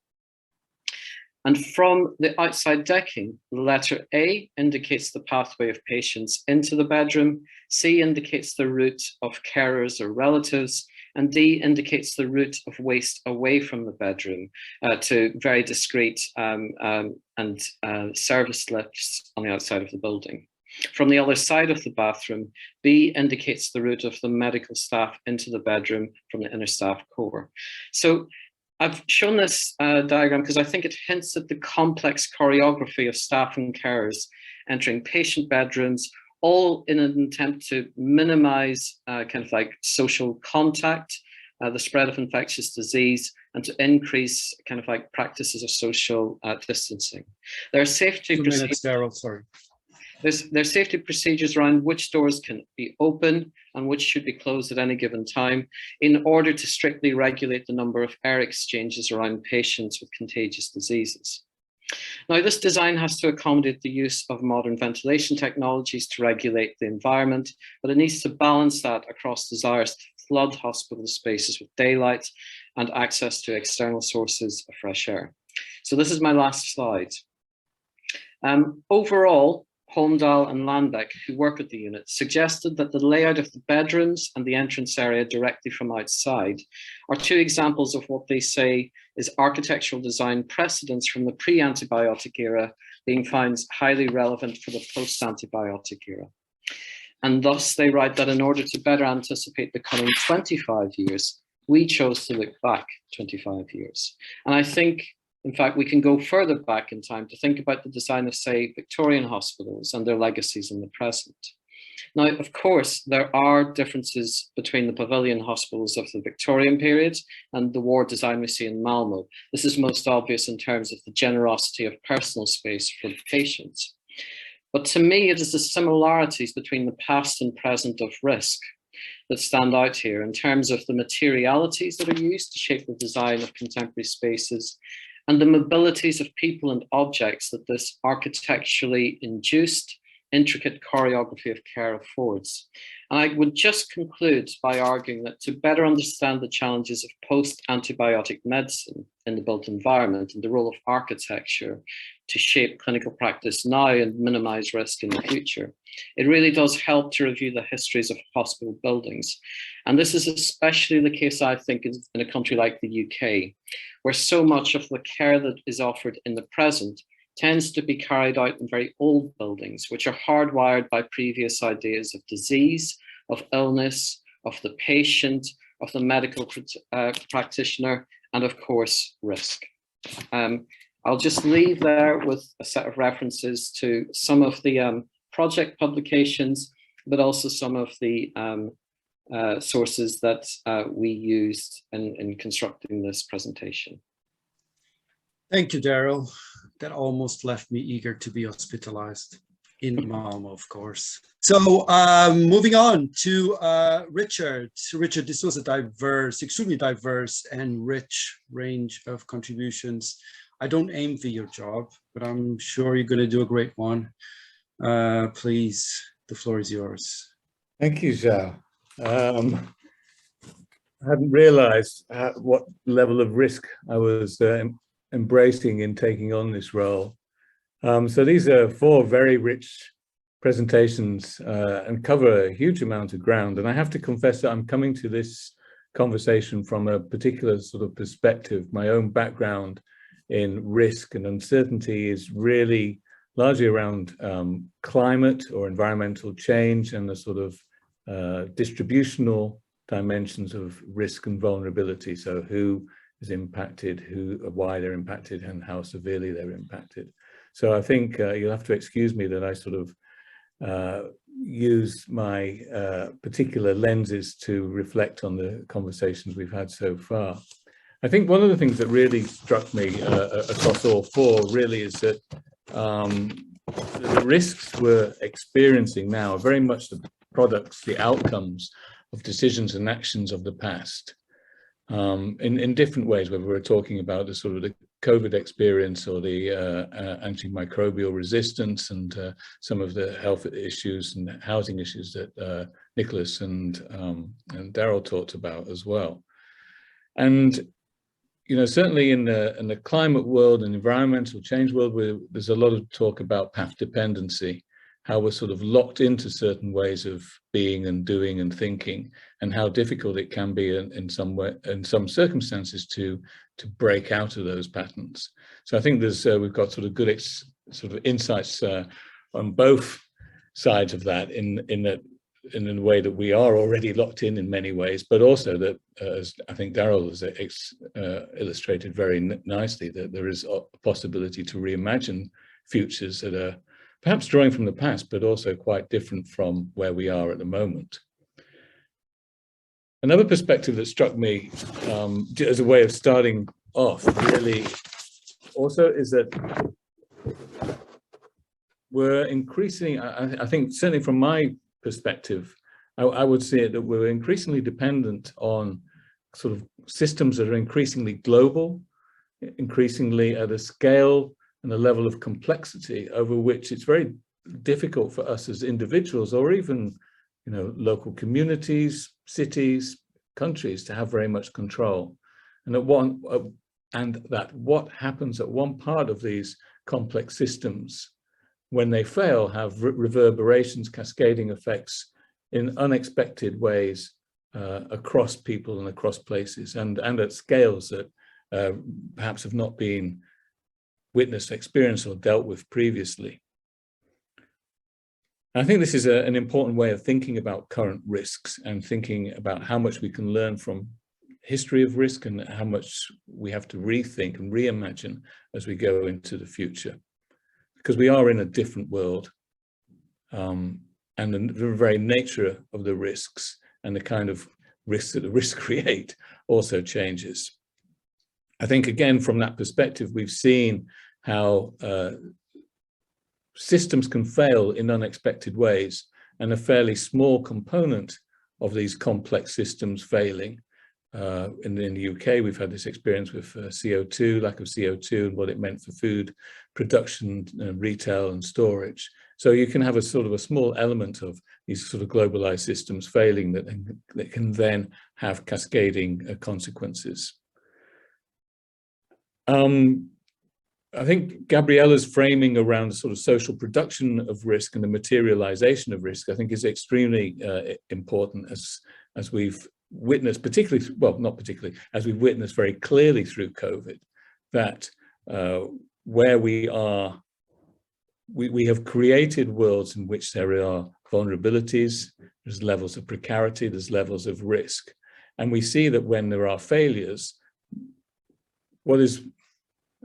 And from the outside decking, the letter A indicates the pathway of patients into the bedroom, C indicates the route of carers or relatives, and D indicates the route of waste away from the bedroom to very discreet service lifts on the outside of the building. From the other side of the bathroom, B indicates the route of the medical staff into the bedroom from the inner staff core. So I've shown this diagram because I think it hints at the complex choreography of staff and carers entering patient bedrooms, all in an attempt to minimize kind of like social contact, the spread of infectious disease, and to increase kind of like practices of social distancing. There are safety procedures. Daryl, sorry. There's safety procedures around which doors can be open and which should be closed at any given time in order to strictly regulate the number of air exchanges around patients with contagious diseases. Now, this design has to accommodate the use of modern ventilation technologies to regulate the environment, but it needs to balance that across desires to flood hospital spaces with daylight and access to external sources of fresh air. So this is my last slide. Overall, Holmdahl and Landbeck, who work at the unit, suggested that the layout of the bedrooms and the entrance area directly from outside are 2 examples of what they say is architectural design precedents from the pre-antibiotic era being found highly relevant for the post-antibiotic era. And thus they write that in order to better anticipate the coming 25 years, we chose to look back 25 years. And I think, in fact, we can go further back in time to think about the design of, say, Victorian hospitals and their legacies in the present. Now, of course, there are differences between the pavilion hospitals of the Victorian period and the ward design we see in Malmo. This is most obvious in terms of the generosity of personal space for patients. But to me, it is the similarities between the past and present of risk that stand out here in terms of the materialities that are used to shape the design of contemporary spaces and the mobilities of people and objects that this architecturally induced intricate choreography of care affords. And I would just conclude by arguing that to better understand the challenges of post-antibiotic medicine in the built environment and the role of architecture to shape clinical practice now and minimize risk in the future, it really does help to review the histories of hospital buildings. And this is especially the case, I think, in a country like the UK, where so much of the care that is offered in the present tends to be carried out in very old buildings, which are hardwired by previous ideas of disease, of illness, of the patient, of the medical practitioner, and of course, risk. I'll just leave there with a set of references to some of the project publications, but also some of the sources that we used in constructing this presentation. Thank you, Daryl. That almost left me eager to be hospitalized in Malmo, of course. So moving on to Richard. Richard, this was a extremely diverse and rich range of contributions. I don't envy your job, but I'm sure you're going to do a great one. Please, the floor is yours. Thank you, João. I hadn't realized what level of risk I was embracing in taking on this role. So these are 4 very rich presentations and cover a huge amount of ground. And I have to confess that I'm coming to this conversation from a particular sort of perspective. My own background in risk and uncertainty is really largely around climate or environmental change and the sort of distributional dimensions of risk and vulnerability. So who is impacted, why they're impacted, and how severely they're impacted. So I think you'll have to excuse me that I sort of use my particular lenses to reflect on the conversations we've had so far. I think one of the things that really struck me across all 4 really is that the risks we're experiencing now are very much the products, the outcomes of decisions and actions of the past. In different ways, whether we're talking about the sort of the COVID experience or the antimicrobial resistance and some of the health issues and housing issues that Nicholas and Daryl talked about as well. And you know, certainly in the climate world and environmental change world, there's a lot of talk about path dependency, how we're sort of locked into certain ways of being and doing and thinking, and how difficult it can be in some circumstances to break out of those patterns. So I think we've got sort of good sort of insights on both sides of that in a way that we are already locked in many ways, but also that, as I think Daryl has illustrated very nicely, that there is a possibility to reimagine futures that are perhaps drawing from the past, but also quite different from where we are at the moment. Another perspective that struck me as a way of starting off really also is that we're increasing, I think certainly from my perspective, I would say that we're increasingly dependent on sort of systems that are increasingly global, increasingly at a scale and a level of complexity over which it's very difficult for us as individuals or even, you know, local communities, cities, countries to have very much control. And that what happens at one part of these complex systems when they fail have reverberations, cascading effects in unexpected ways across people and across places and at scales that perhaps have not been witnessed, experienced, or dealt with previously. I think this is an important way of thinking about current risks and thinking about how much we can learn from history of risk and how much we have to rethink and reimagine as we go into the future. Because we are in a different world, and the very nature of the risks and the kind of risks that the risks create also changes. I think, again, from that perspective, we've seen how systems can fail in unexpected ways, and a fairly small component of these complex systems failing. In the UK, we've had this experience with CO2, lack of CO2, and what it meant for food production, retail, and storage. So you can have a sort of a small element of these sort of globalized systems failing that can then have cascading consequences. I think Gabriela's framing around the sort of social production of risk and the materialization of risk, I think, is extremely important as we've witnessed, particularly, well, not particularly, as we've witnessed very clearly through COVID, that where we are, we have created worlds in which there are vulnerabilities, there's levels of precarity, there's levels of risk. And we see that when there are failures, what is,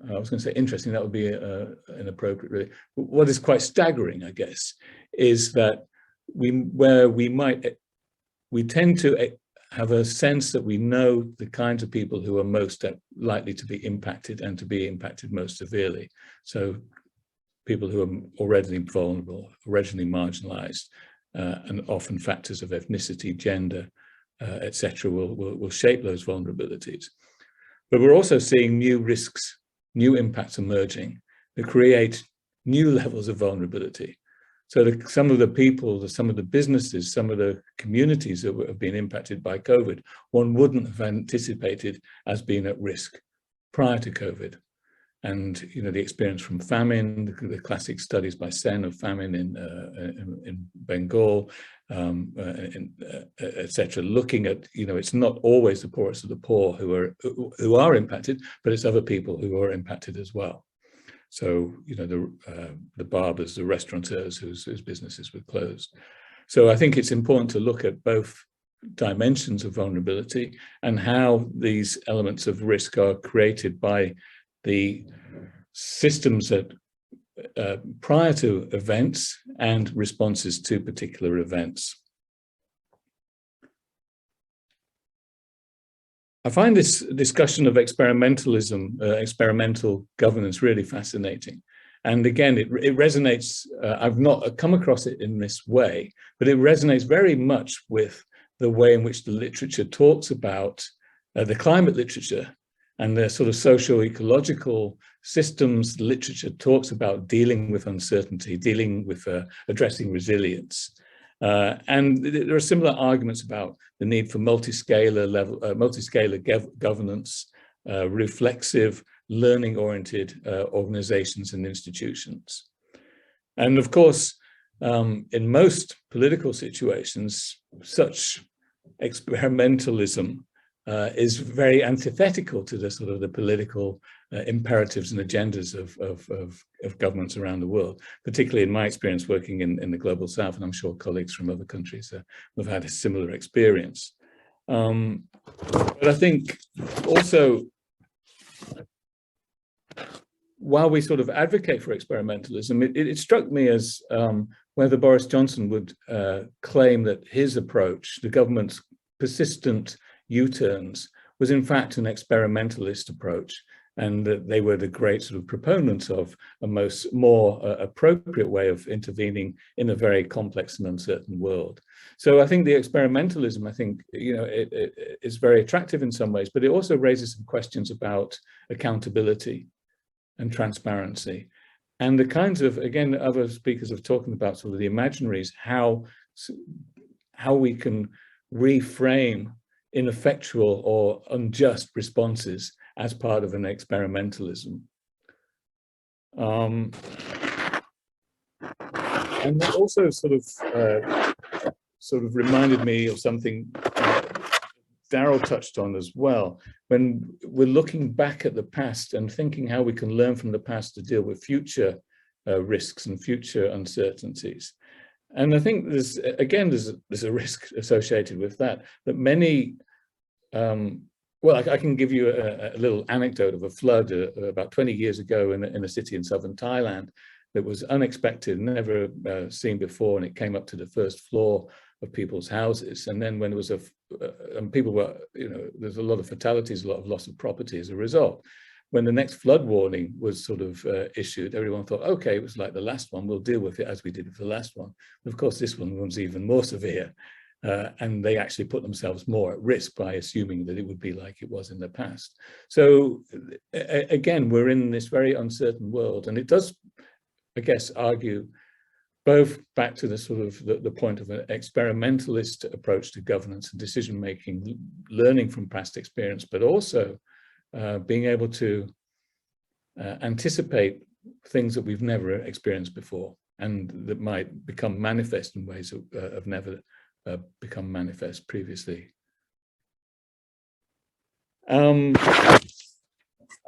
I was going to say interesting, that would be inappropriate really. What is quite staggering, I guess, is that we tend to have a sense that we know the kinds of people who are most likely to be impacted and to be impacted most severely. So people who are already vulnerable, originally marginalized, and often factors of ethnicity, gender, etc., will shape those vulnerabilities. But we're also seeing new risks, new impacts emerging that create new levels of vulnerability. So some of the people, some of the businesses, some of the communities that have been impacted by COVID, one wouldn't have anticipated as being at risk prior to COVID. And you know, the experience from famine, the classic studies by Sen of famine in Bengal, etc., looking at, you know, it's not always the poorest of the poor who are impacted, but it's other people who are impacted as well. So, you know, the barbers, the restaurateurs whose businesses were closed. So I think it's important to look at both dimensions of vulnerability and how these elements of risk are created by the systems that prior to events and responses to particular events. I find this discussion of experimentalism, experimental governance, really fascinating. And again, it resonates, I've not come across it in this way, but it resonates very much with the way in which the literature talks about the climate literature and the sort of socio-ecological systems literature talks about dealing with uncertainty, dealing with addressing resilience. And there are similar arguments about the need for multi-scalar governance, reflexive, learning-oriented organizations and institutions. And of course, in most political situations, such experimentalism is very antithetical to the sort of the political imperatives and agendas of governments around the world, particularly in my experience working in the global south, and I'm sure colleagues from other countries have had a similar experience. But I think also, while we sort of advocate for experimentalism, it struck me as whether Boris Johnson would claim that his approach, the government's persistent U-turns, was in fact an experimentalist approach, and that they were the great sort of proponents of a more appropriate way of intervening in a very complex and uncertain world. So I think the experimentalism, I think, you know, it is very attractive in some ways, but it also raises some questions about accountability and transparency. And the kinds of, again, other speakers have talked about sort of the imaginaries, how we can reframe ineffectual or unjust responses as part of an experimentalism. And that also sort of reminded me of something Daryl touched on as well. When we're looking back at the past and thinking how we can learn from the past to deal with future risks and future uncertainties. And I think there's a risk associated with that many, well, I can give you a little anecdote of a flood about 20 years ago in a city in southern Thailand that was unexpected, never seen before, and it came up to the first floor of people's houses. And then when there was and people were, you know, there's a lot of fatalities, a lot of loss of property as a result. When the next flood warning was sort of issued, everyone thought, okay, it was like the last one, we'll deal with it as we did with the last one. But of course, this one was even more severe. And they actually put themselves more at risk by assuming that it would be like it was in the past. So again, we're in this very uncertain world, and it does, I guess, argue both back to the sort of the point of an experimentalist approach to governance and decision making, learning from past experience, but also being able to anticipate things that we've never experienced before and that might become manifest in ways that have never become manifest previously.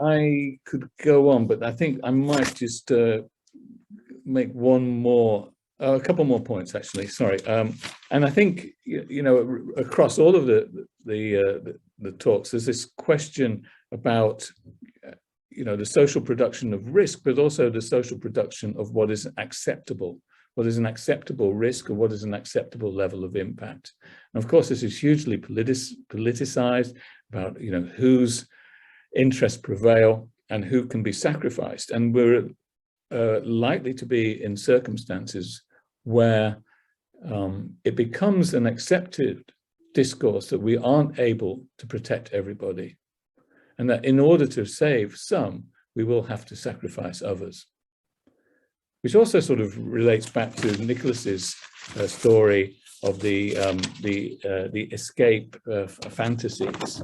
I could go on, but I think I might just make a couple more points actually, sorry. And I think, you know, across all of the talks, there's this question about, you know, the social production of risk, but also the social production of what is acceptable risk, or what is an acceptable level of impact. And of course, this is hugely politicized about, you know, whose interests prevail and who can be sacrificed. And we're likely to be in circumstances where it becomes an accepted discourse that we aren't able to protect everybody, and that in order to save some, we will have to sacrifice others. Which also sort of relates back to Nicholas's story of the escape fantasies.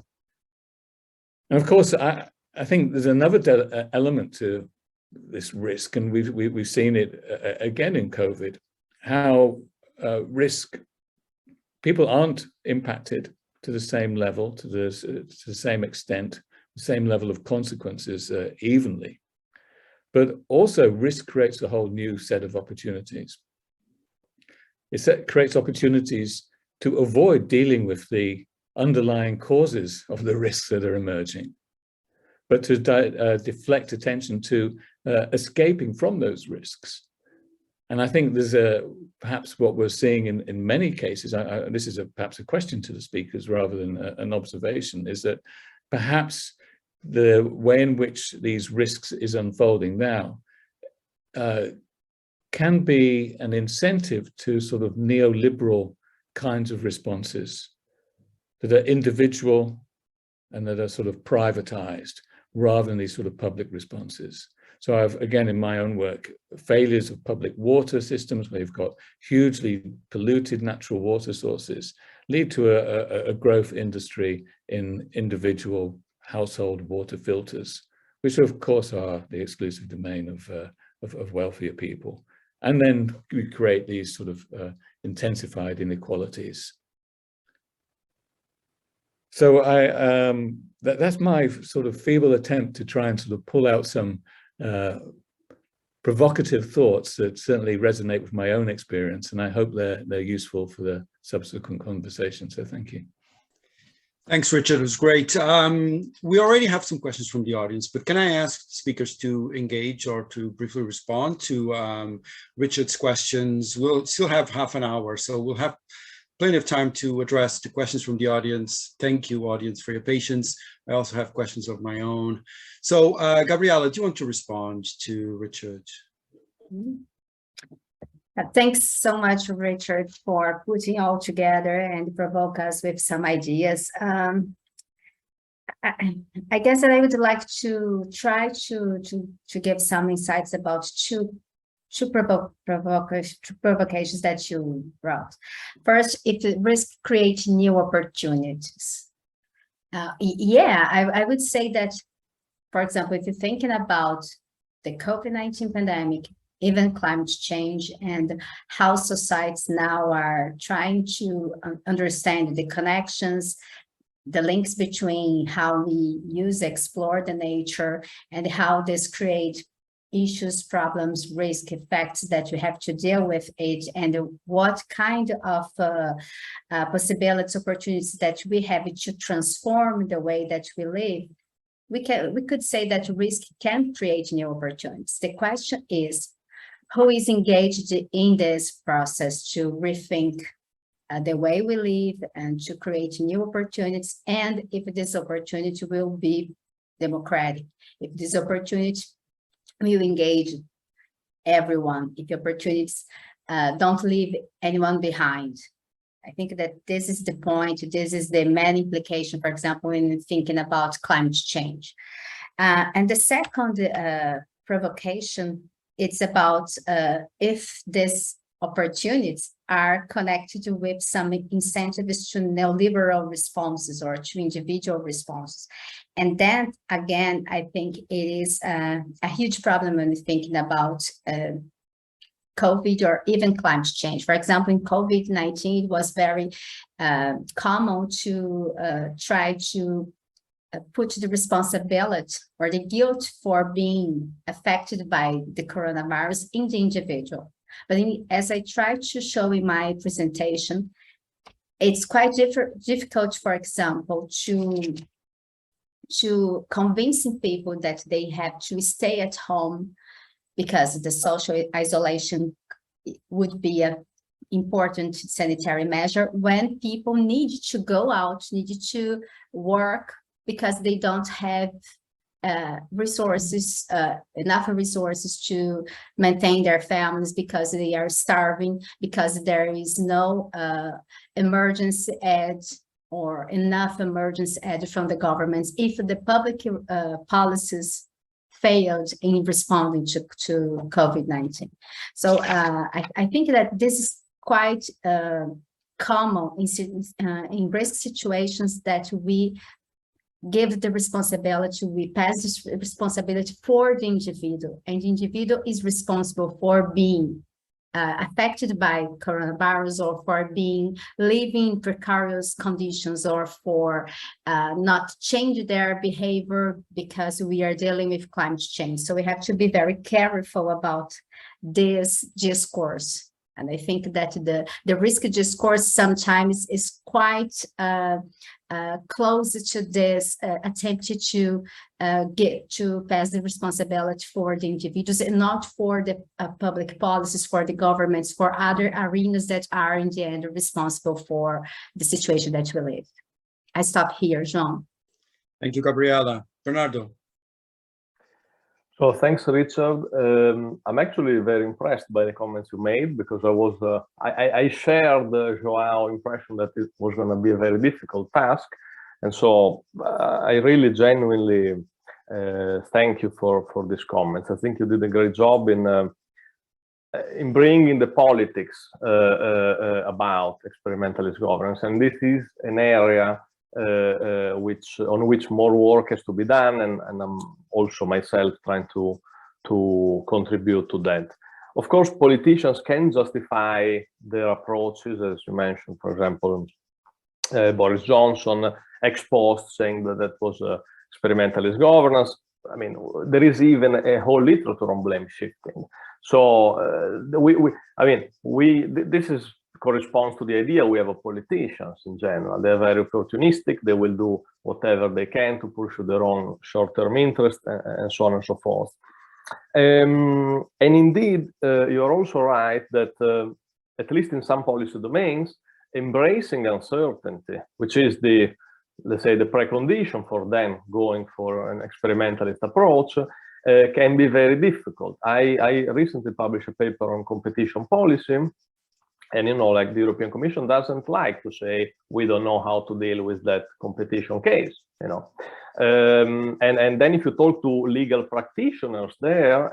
And of course, I think there's another element to this risk, and we've seen it again in COVID, how risk, people aren't impacted to the same level, to the same extent, the same level of consequences evenly. But also risk creates a whole new set of opportunities. It creates opportunities to avoid dealing with the underlying causes of the risks that are emerging, but to deflect attention to escaping from those risks. And I think there's perhaps what we're seeing in many cases, this is perhaps a question to the speakers rather than an observation, is that perhaps the way in which these risks is unfolding now can be an incentive to sort of neoliberal kinds of responses that are individual and that are sort of privatized rather than these sort of public responses. So I've, again, in my own work, failures of public water systems where you've got hugely polluted natural water sources lead to a growth industry in individual household water filters, which of course are the exclusive domain of wealthier people. And then we create these sort of intensified inequalities. So that's my sort of feeble attempt to try and sort of pull out some provocative thoughts that certainly resonate with my own experience, and I hope they're useful for the subsequent conversation. So thank you. Thanks, Richard. It was great. We already have some questions from the audience, but can I ask speakers to engage or to briefly respond to Richard's questions? We'll still have half an hour, so we'll have plenty of time to address the questions from the audience. Thank you, audience, for your patience. I also have questions of my own. So, Gabriela, do you want to respond to Richard? Thanks so much, Richard, for putting all together and provoke us with some ideas. I guess that I would like to try to give some insights about two provocations that you brought. First, if the risk creates new opportunities. I would say that, for example, if you're thinking about the COVID-19 pandemic, even climate change, and how societies now are trying to understand the connections, the links between how we explore the nature and how this creates issues, problems, risk, effects that we have to deal with it, and what kind of possibilities, opportunities that we have to transform the way that we live. We could say that risk can create new opportunities. The question is, who is engaged in this process to rethink the way we live and to create new opportunities, and if this opportunity will be democratic, if this opportunity will engage everyone, if the opportunities don't leave anyone behind. I think that this is the point, this is the main implication, for example, in thinking about climate change. And the second provocation, it's about if this opportunities are connected with some incentives to neoliberal responses or to individual responses. And then again, I think it is a huge problem when we're thinking about COVID or even climate change. For example, in COVID-19, it was very common to try to put the responsibility or the guilt for being affected by the coronavirus in the individual. But as I try to show in my presentation, it's quite difficult, for example, to convincing people that they have to stay at home because the social isolation would be an important sanitary measure when people need to go out, need to work because they don't have resources, enough resources to maintain their families, because they are starving, because there is no emergency aid or enough emergency aid from the governments if the public policies failed in responding to COVID-19. So I think that this is quite common in risk situations, that we give the responsibility, we pass this responsibility for the individual, and the individual is responsible for being affected by coronavirus, or for living in precarious conditions, or for not change their behavior because we are dealing with climate change. So we have to be very careful about this discourse. And I think that the risk discourse sometimes is quite close to this attempt to pass the responsibility for the individuals, and not for the public policies, for the governments, for other arenas that are in the end responsible for the situation that we live. I stop here, João. Thank you, Gabriela. Bernardo. So thanks, Richard. I'm actually very impressed by the comments you made, because I shared João's impression that it was going to be a very difficult task, and so I really genuinely thank you for these comments. I think you did a great job in bringing the politics about experimentalist governance, and this is an area on which more work has to be done, and I'm also myself trying to contribute to that. Of course, politicians can justify their approaches, as you mentioned, for example, Boris Johnson ex post saying that was experimentalist governance. I mean, there is even a whole literature on blame shifting. So this corresponds to the idea we have of politicians in general. They're very opportunistic. They will do whatever they can to pursue their own short-term interest, and so on and so forth. And indeed, you're also right that at least in some policy domains, embracing uncertainty, which is let's say the precondition for them going for an experimentalist approach, can be very difficult. I recently published a paper on competition policy. And, like the European Commission doesn't like to say, we don't know how to deal with that competition case, And then if you talk to legal practitioners there,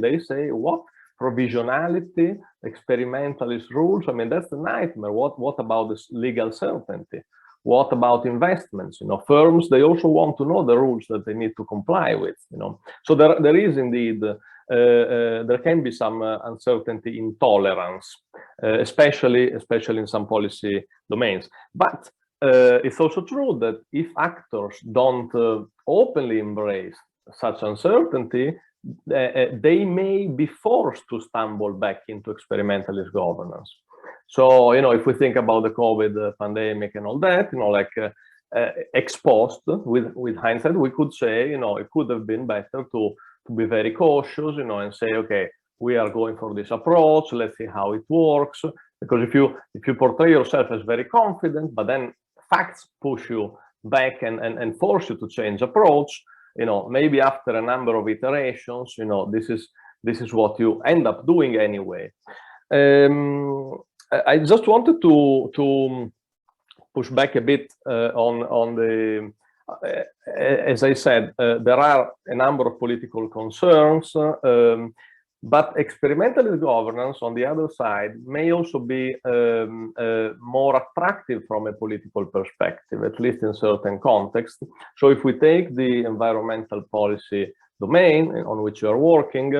they say, what? Provisionality, experimentalist rules? that's a nightmare. What about this legal certainty? What about investments? Firms, they also want to know the rules that they need to comply with, So there is indeed there can be some uncertainty intolerance, especially in some policy domains. But it's also true that if actors don't openly embrace such uncertainty, they may be forced to stumble back into experimentalist governance. So, if we think about the COVID pandemic and all that, ex post, with hindsight, we could say, it could have been better to be very cautious, and say, okay, we are going for this approach, let's see how it works. Because if you portray yourself as very confident, but then facts push you back and force you to change approach, maybe after a number of iterations, this is what you end up doing anyway. I just wanted to push back a bit on the. As I said, there are a number of political concerns. But experimentalist governance, on the other side, may also be more attractive from a political perspective, at least in certain contexts. So if we take the environmental policy domain on which you are working,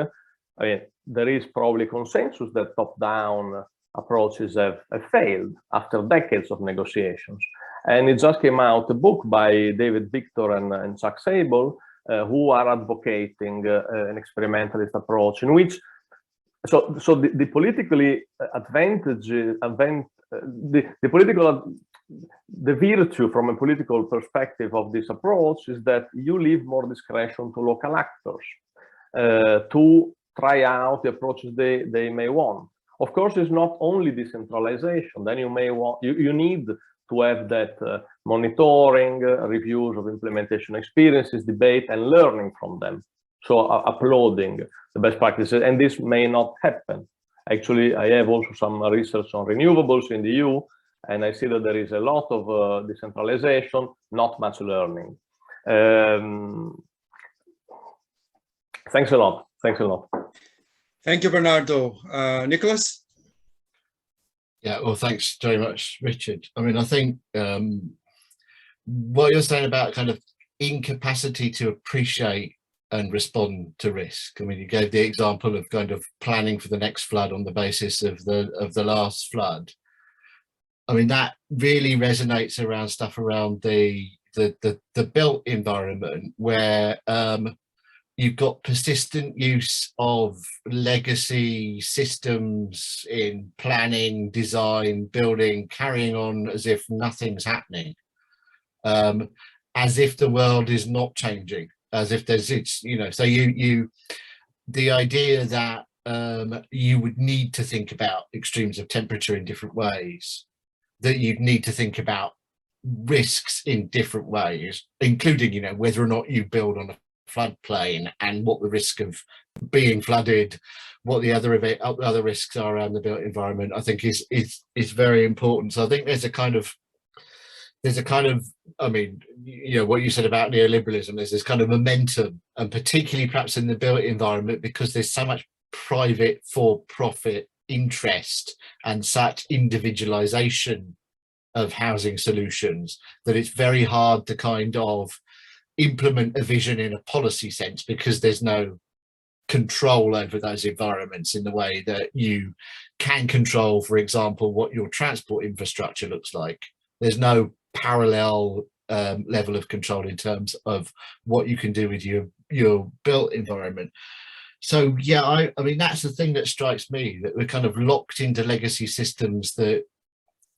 I mean, there is probably consensus that top-down approaches have failed after decades of negotiations. And it just came out a book by David Victor and Chuck Sable, who are advocating an experimentalist approach in which, the politically the virtue from a political perspective of this approach is that you leave more discretion to local actors to try out the approaches they may want. Of course, it's not only decentralization. Then you may want, you need to have that monitoring, reviews of implementation experiences, debate, and learning from them. So uploading the best practices, and this may not happen. Actually, I have also some research on renewables in the EU, and I see that there is a lot of decentralization, not much learning. Thanks a lot. Thanks a lot. Thank you, Bernardo. Nicholas? Yeah, well, thanks very much, Richard. I mean, I think what you're saying about kind of incapacity to appreciate and respond to risk. I mean, you gave the example of kind of planning for the next flood on the basis of the last flood. I mean, that really resonates around stuff around the built environment, where you've got persistent use of legacy systems in planning, design, building, carrying on as if nothing's happening, as if the world is not changing, as if there's, it's, you know, so the idea that you would need to think about extremes of temperature in different ways, that you'd need to think about risks in different ways, including, you know, whether or not you build on a floodplain and what the risk of being flooded, what the other risks are around the built environment, I think is very important. So I think there's a kind of, I mean, you know, what you said about neoliberalism, there's this kind of momentum, and particularly perhaps in the built environment, because there's so much private for-profit interest and such individualization of housing solutions, that it's very hard to kind of implement a vision in a policy sense, because there's no control over those environments in the way that you can control, for example, what your transport infrastructure looks like. There's no parallel level of control in terms of what you can do with your built environment. So yeah, I mean, that's the thing that strikes me, that we're kind of locked into legacy systems that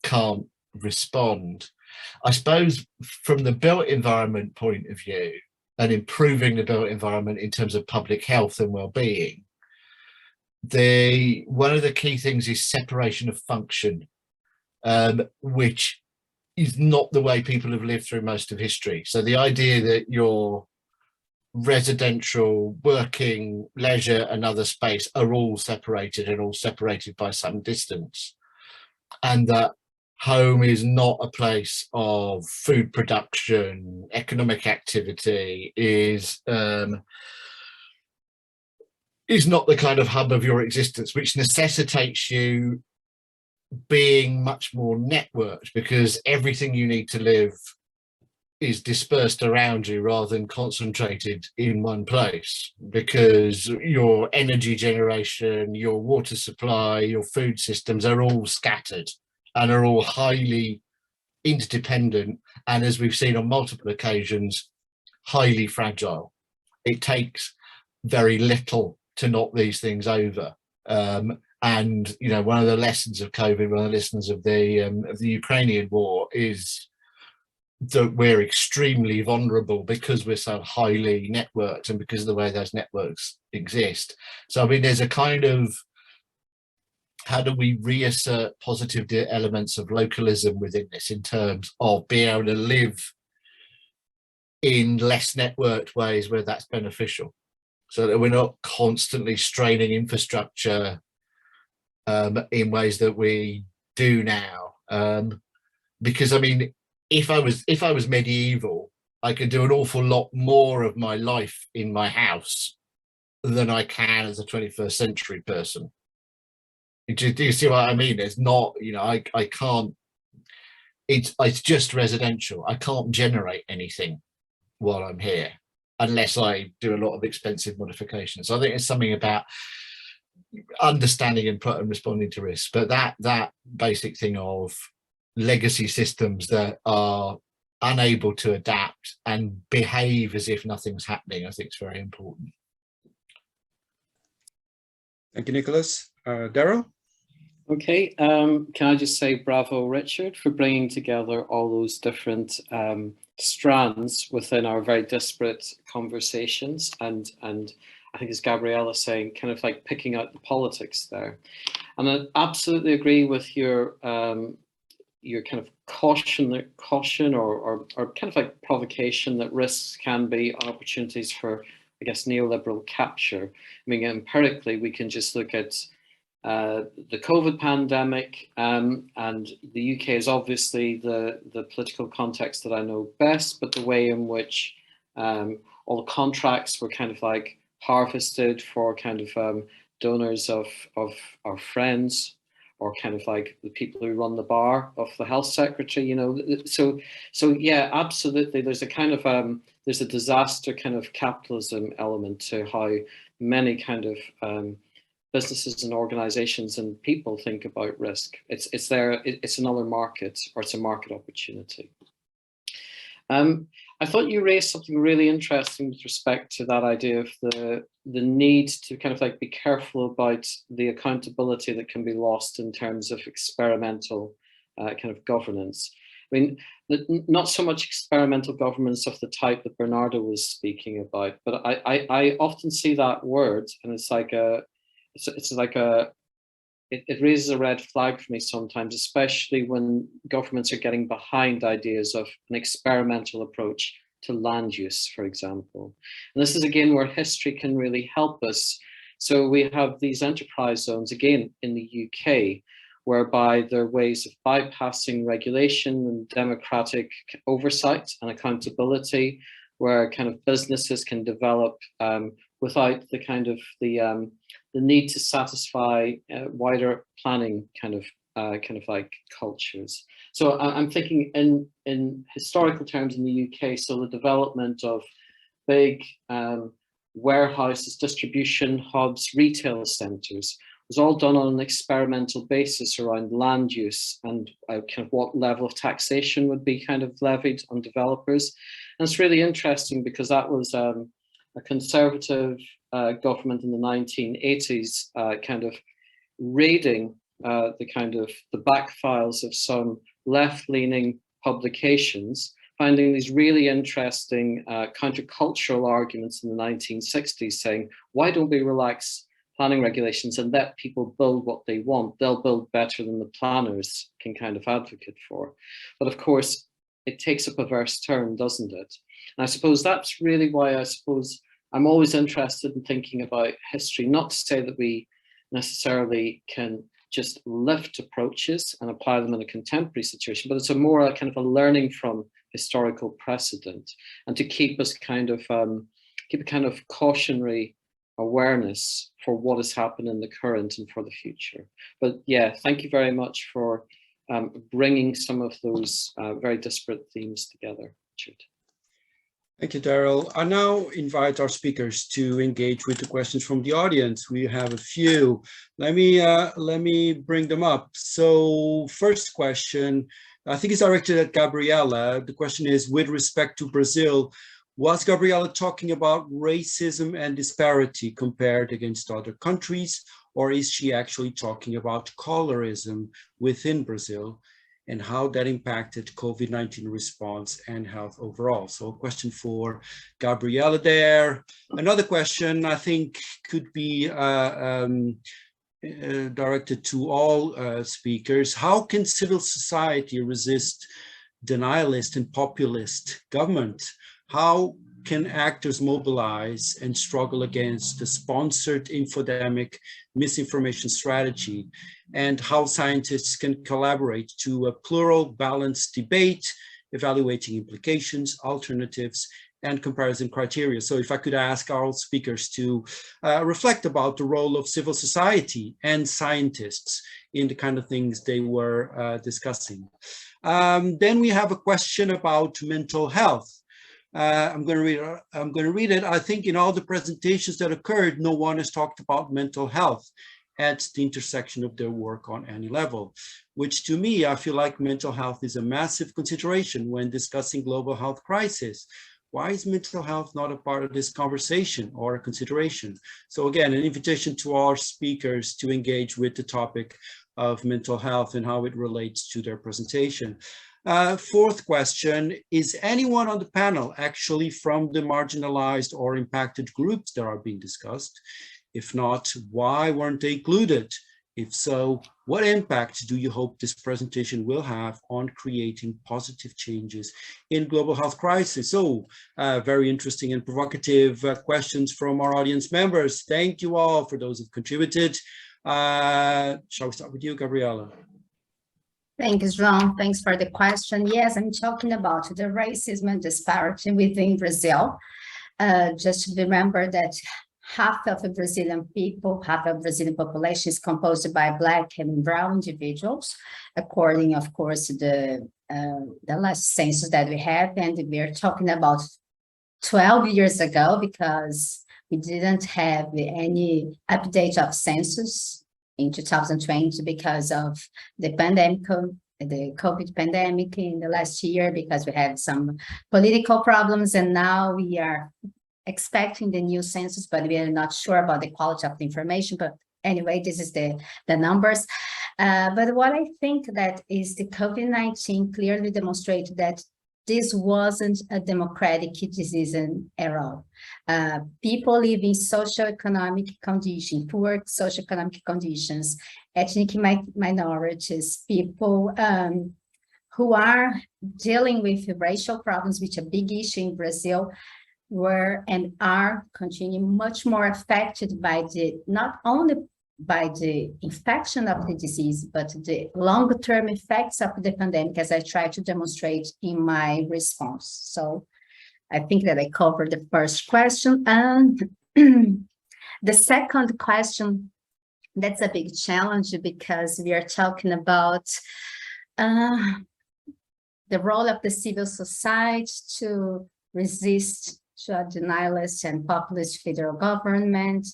can't respond. I suppose from the built environment point of view, and improving the built environment in terms of public health and well-being, one of the key things is separation of function, which is not the way people have lived through most of history. So the idea that your residential, working, leisure, and other space are all separated, and all separated by some distance, and that home is not a place of food production, economic activity, is not the kind of hub of your existence, which necessitates you being much more networked, because everything you need to live is dispersed around you rather than concentrated in one place, because your energy generation, your water supply, your food systems are all scattered and are all highly interdependent, and, as we've seen on multiple occasions, highly fragile. It takes very little to knock these things over. And you know, one of the lessons of COVID, one of the lessons of the Ukrainian war, is that we're extremely vulnerable because we're so highly networked, and because of the way those networks exist. So I mean, there's a kind of, how do we reassert positive elements of localism within this, in terms of being able to live in less networked ways where that's beneficial, so that we're not constantly straining infrastructure in ways that we do now. Because I mean, if I was medieval, I could do an awful lot more of my life in my house than I can as a 21st century person. Do you see what I mean? It's not, you know, I can't, it's just residential. I can't generate anything while I'm here unless I do a lot of expensive modifications. So I think it's something about understanding and responding to risk. But that basic thing of legacy systems that are unable to adapt and behave as if nothing's happening, I think is very important. Thank you, Nicholas. Daryl? Okay, can I just say bravo, Richard, for bringing together all those different strands within our very disparate conversations, and I think as Gabriela saying, kind of like picking out the politics there. And I absolutely agree with your kind of caution or kind of like provocation that risks can be opportunities for, I guess, neoliberal capture. I mean, empirically, we can just look at the COVID pandemic, and the UK is obviously the political context that I know best, but the way in which all the contracts were kind of like harvested for kind of donors of our friends, or kind of like the people who run the bar of the health secretary, you know. So yeah, absolutely. There's a kind of there's a disaster kind of capitalism element to how many kind of businesses and organizations and people think about risk. It's another market, or it's a market opportunity. I thought you raised something really interesting with respect to that idea of the need to kind of like be careful about the accountability that can be lost in terms of experimental kind of governance. I mean, not so much experimental governance of the type that Bernardo was speaking about, but I often see that word, and it's like it raises a red flag for me sometimes, especially when governments are getting behind ideas of an experimental approach to land use, for example. And this is again where history can really help us. So we have these enterprise zones again in the UK, whereby there are ways of bypassing regulation and democratic oversight and accountability, where kind of businesses can develop without the kind of the need to satisfy wider planning kind of like cultures. So I'm thinking in historical terms in the UK, so the development of big warehouses, distribution hubs, retail centres was all done on an experimental basis around land use and kind of what level of taxation would be kind of levied on developers. And it's really interesting because that was a conservative government in the 1980s kind of raiding the back files of some left-leaning publications, finding these really interesting countercultural arguments in the 1960s saying, why don't we relax planning regulations and let people build what they want? They'll build better than the planners can kind of advocate for. But of course, it takes a perverse turn, doesn't it? And I suppose that's really why I'm always interested in thinking about history, not to say that we necessarily can just lift approaches and apply them in a contemporary situation, but it's a more kind of a learning from historical precedent, and to keep us kind of keep a kind of cautionary awareness for what has happened in the current and for the future. But yeah, thank you very much for bringing some of those very disparate themes together, Richard. Thank you, Daryl. I now invite our speakers to engage with the questions from the audience. We have a few. Let me bring them up. So first question, I think it's directed at Gabriela. The question is, with respect to Brazil, was Gabriela talking about racism and disparity compared against other countries, or is she actually talking about colorism within Brazil and how that impacted COVID-19 response and health overall? So a question for Gabriela there. Another question I think could be directed to all speakers. How can civil society resist denialist and populist government? How can actors mobilize and struggle against the sponsored infodemic misinformation strategy? And how scientists can collaborate to a plural, balanced debate, evaluating implications, alternatives, and comparison criteria. So if I could ask our speakers to reflect about the role of civil society and scientists in the kind of things they were discussing. Then we have a question about mental health. I'm going to read it. I think in all the presentations that occurred, no one has talked about mental health at the intersection of their work on any level, which to me, I feel like mental health is a massive consideration when discussing global health crisis. Why is mental health not a part of this conversation or a consideration? So again, an invitation to our speakers to engage with the topic of mental health and how it relates to their presentation. Fourth question, is anyone on the panel actually from the marginalized or impacted groups that are being discussed? If not, why weren't they included? If so, what impact do you hope this presentation will have on creating positive changes in global health crisis? So very interesting and provocative questions from our audience members. Thank you all for those who've contributed. Shall we start with you, Gabriela? Thank you, João. Thanks for the question. Yes, I'm talking about the racism and disparity within Brazil. Just remember that half of the Brazilian people, half of the Brazilian population is composed by Black and brown individuals, according, of course, to the last census that we have. And we're talking about 12 years ago, because we didn't have any update of census in 2020 because of the pandemic, the COVID pandemic in the last year, because we had some political problems, and now we are expecting the new census, but we are not sure about the quality of the information. But anyway, this is the numbers. But what I think that is the COVID-19 clearly demonstrated that this wasn't a democratic disease at all. People live in socioeconomic conditions, poor socioeconomic conditions, ethnic minorities, people who are dealing with racial problems, which are a big issue in Brazil, were and are continuing much more affected by not only by the infection of the disease, but the long-term effects of the pandemic, as I tried to demonstrate in my response. So I think that I covered the first question. And the second question, that's a big challenge, because we are talking about the role of the civil society to resist to a denialist and populist federal government,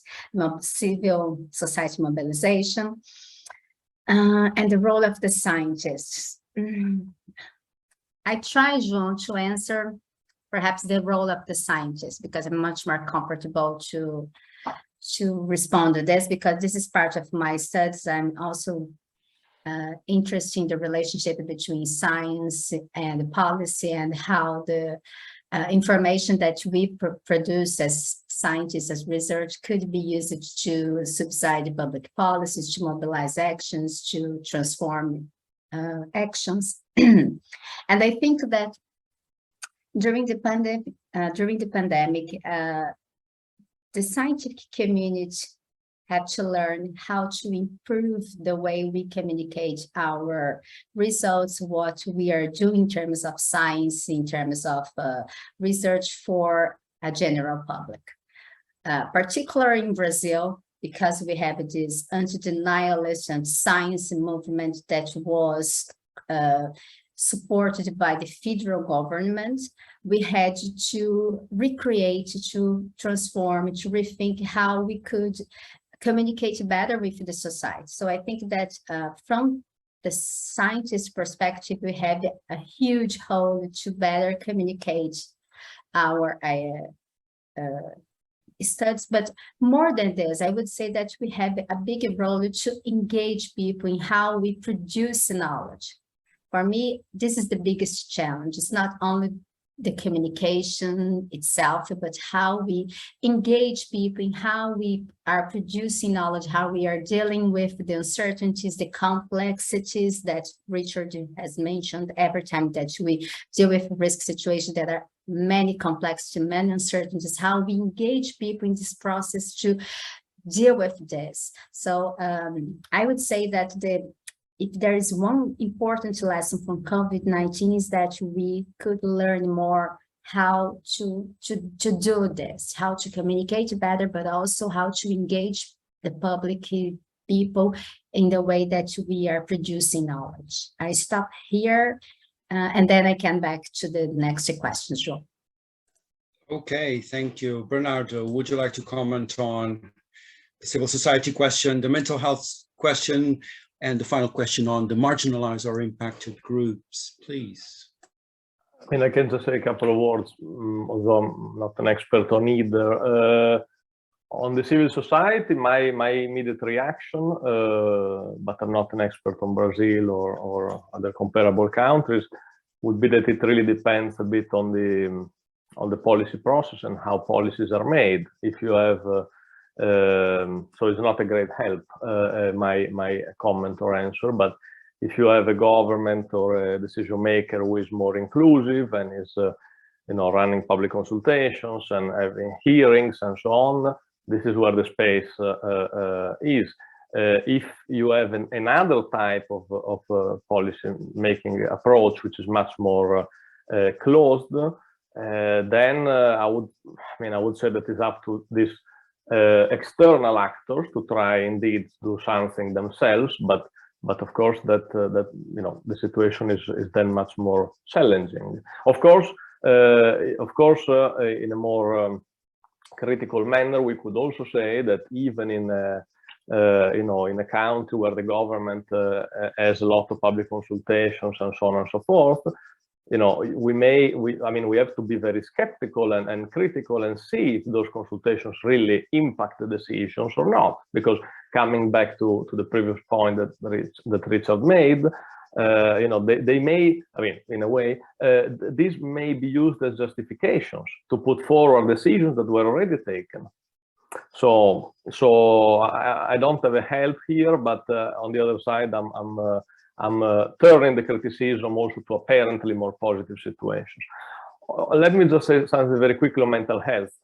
civil society mobilization, and the role of the scientists. I try, João, to answer perhaps the role of the scientists, because I'm much more comfortable to respond to this, because this is part of my studies. I'm also interested in the relationship between science and policy, and how the information that we produce as scientists, as research, could be used to subside public policies, to mobilize actions, to transform actions. And I think that during the pandemic, the scientific community had to learn how to improve the way we communicate our results, what we are doing in terms of science, in terms of research for a general public. Particularly in Brazil, because we have this anti-denialist and science movement that was supported by the federal government, we had to recreate, to transform, to rethink how we could communicate better with the society. So I think that from the scientist perspective, we have a huge role to better communicate our studies. But more than this, I would say that we have a bigger role to engage people in how we produce knowledge. For me, this is the biggest challenge. It's not only the communication itself, but how we engage people in how we are producing knowledge, how we are dealing with the uncertainties, the complexities that Richard has mentioned. Every time that we deal with risk situations, that are many complexities, many uncertainties, how we engage people in this process to deal with this. So I would say that if there is one important lesson from COVID-19, is that we could learn more how to do this, how to communicate better, but also how to engage the public people in the way that we are producing knowledge. I stop here, and then I can back to the next question, João. Okay, thank you. Bernardo, would you like to comment on the civil society question, the mental health question, and the final question on the marginalized or impacted groups, please? I mean, I can just say a couple of words, although I'm not an expert on either. On the civil society, my immediate reaction, but I'm not an expert on Brazil or other comparable countries, would be that it really depends a bit on the policy process and how policies are made. If you have, so it's not a great help, my comment or answer, but if you have a government or a decision maker who is more inclusive and is, running public consultations and having hearings and so on, this is where the space is. If you have another type of policy making approach, which is much more closed, then I would say that it's up to these external actors to try indeed do something themselves, but of course that the situation is then much more challenging. Of course, in a more critical manner, we could also say that even in in a country where the government has a lot of public consultations and so on and so forth, we have to be very skeptical and critical and see if those consultations really impact the decisions or not. Because coming back to the previous point that Richard made, they may, in a way, these may be used as justifications to put forward decisions that were already taken. So I don't have a help here, but on the other side, I'm turning the criticism also to apparently more positive situations. Let me just say something very quickly on mental health.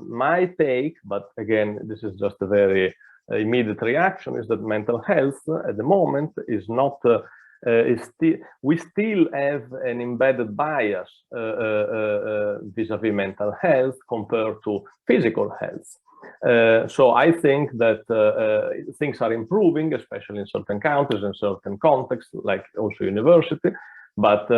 My take, but again, this is just a very immediate reaction, is that mental health at the moment is not. We still have an embedded bias vis-a-vis mental health compared to physical health. So I think that things are improving, especially in certain countries and certain contexts, like also university. But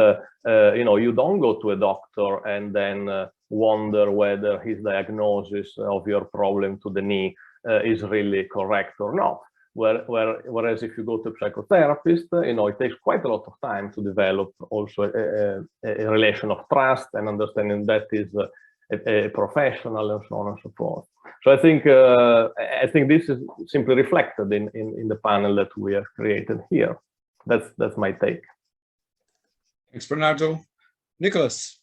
you don't go to a doctor and then wonder whether his diagnosis of your problem to the knee is really correct or not. Whereas if you go to a psychotherapist, it takes quite a lot of time to develop also a relation of trust and understanding that is a professional and so on and so forth. So I think this is simply reflected in the panel that we have created here. That's my take. Thanks, Bernardo. Nicholas.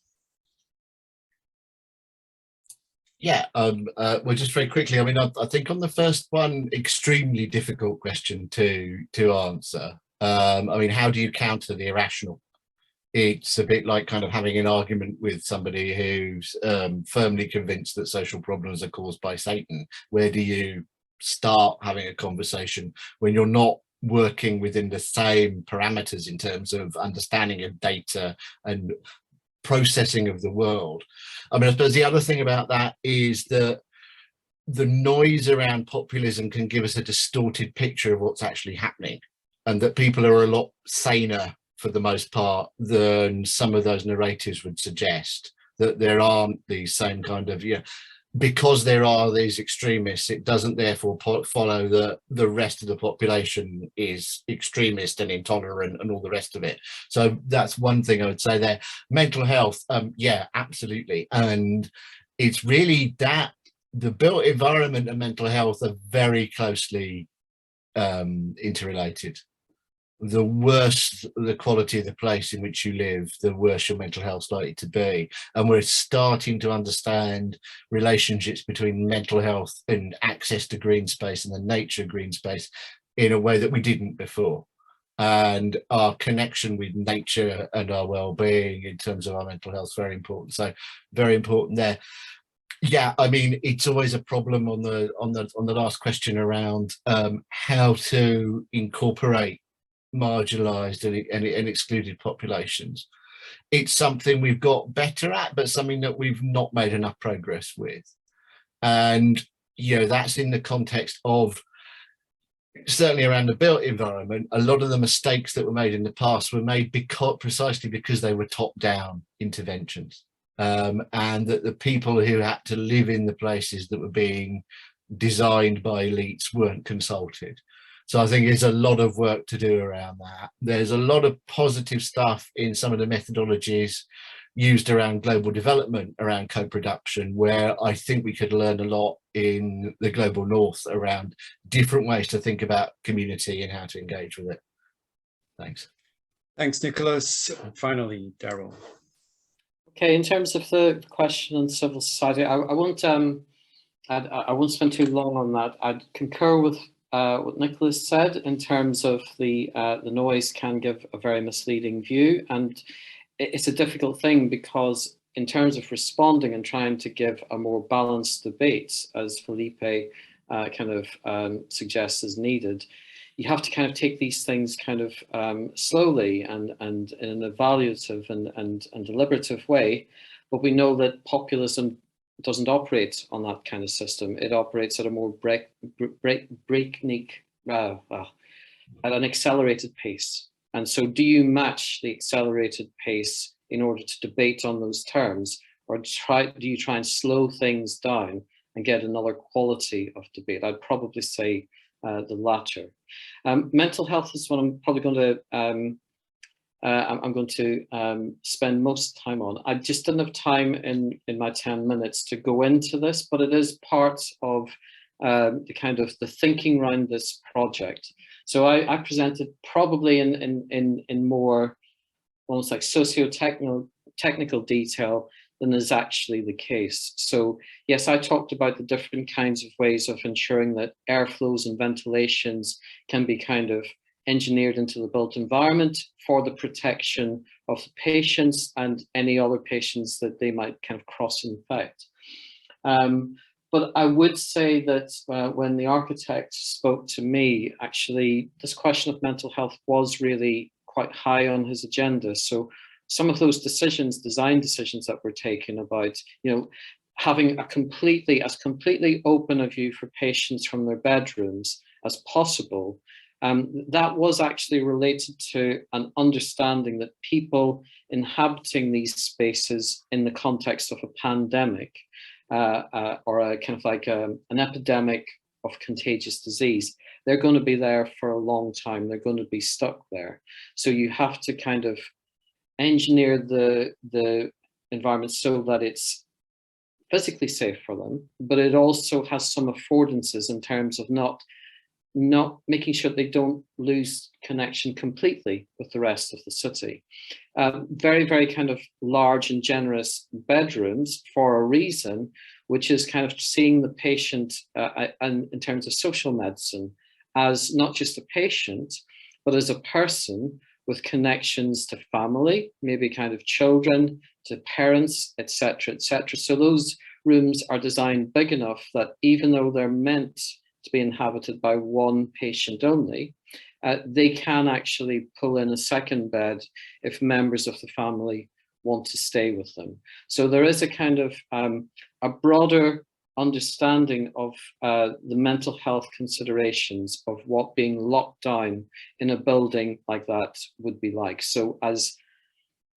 Yeah, well, just very quickly. I think on the first one, extremely difficult question to answer. How do you counter the irrational? It's a bit like kind of having an argument with somebody who's firmly convinced that social problems are caused by Satan. Where do you start having a conversation when you're not working within the same parameters in terms of understanding of data and processing of the world? I suppose the other thing about that is that the noise around populism can give us a distorted picture of what's actually happening, and that people are a lot saner for the most part than some of those narratives would suggest, that there aren't these same kind of, because there are these extremists, it doesn't therefore follow that the rest of the population is extremist and intolerant and all the rest of it. So that's one thing I would say there. Mental health, yeah, absolutely. And it's really that the built environment and mental health are very closely interrelated. The worse the quality of the place in which you live, the worse your mental health is likely to be. And we're starting to understand relationships between mental health and access to green space and the nature of green space in a way that we didn't before. And our connection with nature and our well-being in terms of our mental health is very important. So very important there. Yeah, it's always a problem on the last question around how to incorporate marginalized and excluded populations. It's something we've got better at, but something that we've not made enough progress with. And, you know, that's in the context of, certainly around the built environment, a lot of the mistakes that were made in the past were made precisely because they were top-down interventions. And that the people who had to live in the places that were being designed by elites weren't consulted. So I think there's a lot of work to do around that. There's a lot of positive stuff in some of the methodologies used around global development, around co-production, where I think we could learn a lot in the global north around different ways to think about community and how to engage with it. Thanks. Thanks, Nicholas. Finally, Daryl. Okay, in terms of the question on civil society, I won't spend too long on that. I'd concur with what Nicholas said in terms of the noise can give a very misleading view, and it's a difficult thing because in terms of responding and trying to give a more balanced debate, as Felipe suggests is needed, you have to kind of take these things kind of slowly and in an evaluative and deliberative way. But we know that populism doesn't operate on that kind of system. It operates at a more breakneck, at an accelerated pace. And so do you match the accelerated pace in order to debate on those terms, or do you try and slow things down and get another quality of debate? I'd probably say the latter. Mental health is what I'm probably going to spend most time on. I just didn't have time in my 10 minutes to go into this, but it is part of the thinking around this project. So I presented probably in more almost like socio-technical detail than is actually the case. So yes, I talked about the different kinds of ways of ensuring that airflows and ventilations can be kind of engineered into the built environment for the protection of the patients and any other patients that they might kind of cross-infect. But I would say that when the architect spoke to me, actually, this question of mental health was really quite high on his agenda. So some of those decisions, design decisions that were taken about, having as completely open a view for patients from their bedrooms as possible, that was actually related to an understanding that people inhabiting these spaces in the context of a pandemic or a kind of like an epidemic of contagious disease, they're going to be there for a long time. They're going to be stuck there. So you have to kind of engineer the environment so that it's physically safe for them, but it also has some affordances in terms of not making sure they don't lose connection completely with the rest of the city. Very, very kind of large and generous bedrooms for a reason, which is kind of seeing the patient and in terms of social medicine as not just a patient, but as a person with connections to family, maybe kind of children, to parents, etc., etc. So those rooms are designed big enough that even though they're meant to be inhabited by one patient only, they can actually pull in a second bed if members of the family want to stay with them. So there is a kind of a broader understanding of the mental health considerations of what being locked down in a building like that would be like. So as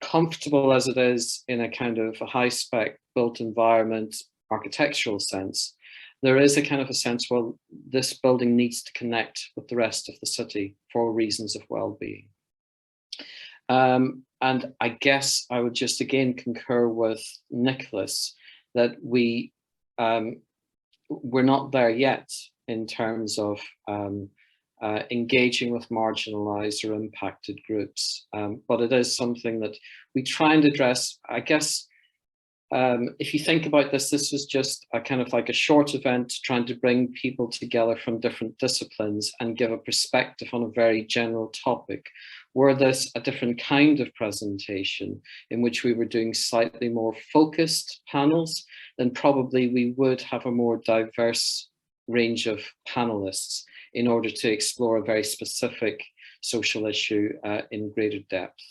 comfortable as it is in a kind of a high-spec built environment, architectural sense, there is a kind of a sense, well, this building needs to connect with the rest of the city for reasons of well-being. And I guess I would just again concur with Nicholas that we're not there yet in terms of engaging with marginalized or impacted groups. But it is something that we try and address. I guess if you think about this, this was just a kind of like a short event trying to bring people together from different disciplines and give a perspective on a very general topic. Were this a different kind of presentation in which we were doing slightly more focused panels, then probably we would have a more diverse range of panelists in order to explore a very specific social issue in greater depth.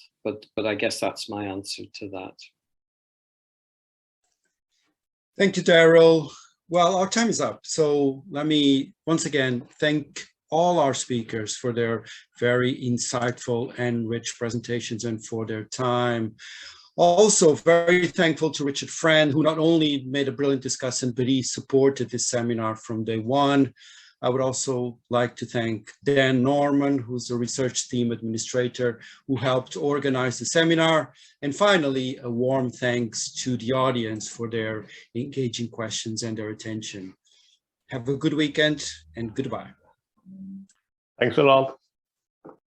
but I guess that's my answer to that. Thank you, Daryl. Well, our time is up. So let me once again thank all our speakers for their very insightful and rich presentations and for their time. Also, very thankful to Richard Friend, who not only made a brilliant discussant, but he supported this seminar from day one. I would also like to thank Dan Norman, who's a research team administrator, who helped organize the seminar. And finally, a warm thanks to the audience for their engaging questions and their attention. Have a good weekend and goodbye. Thanks a lot.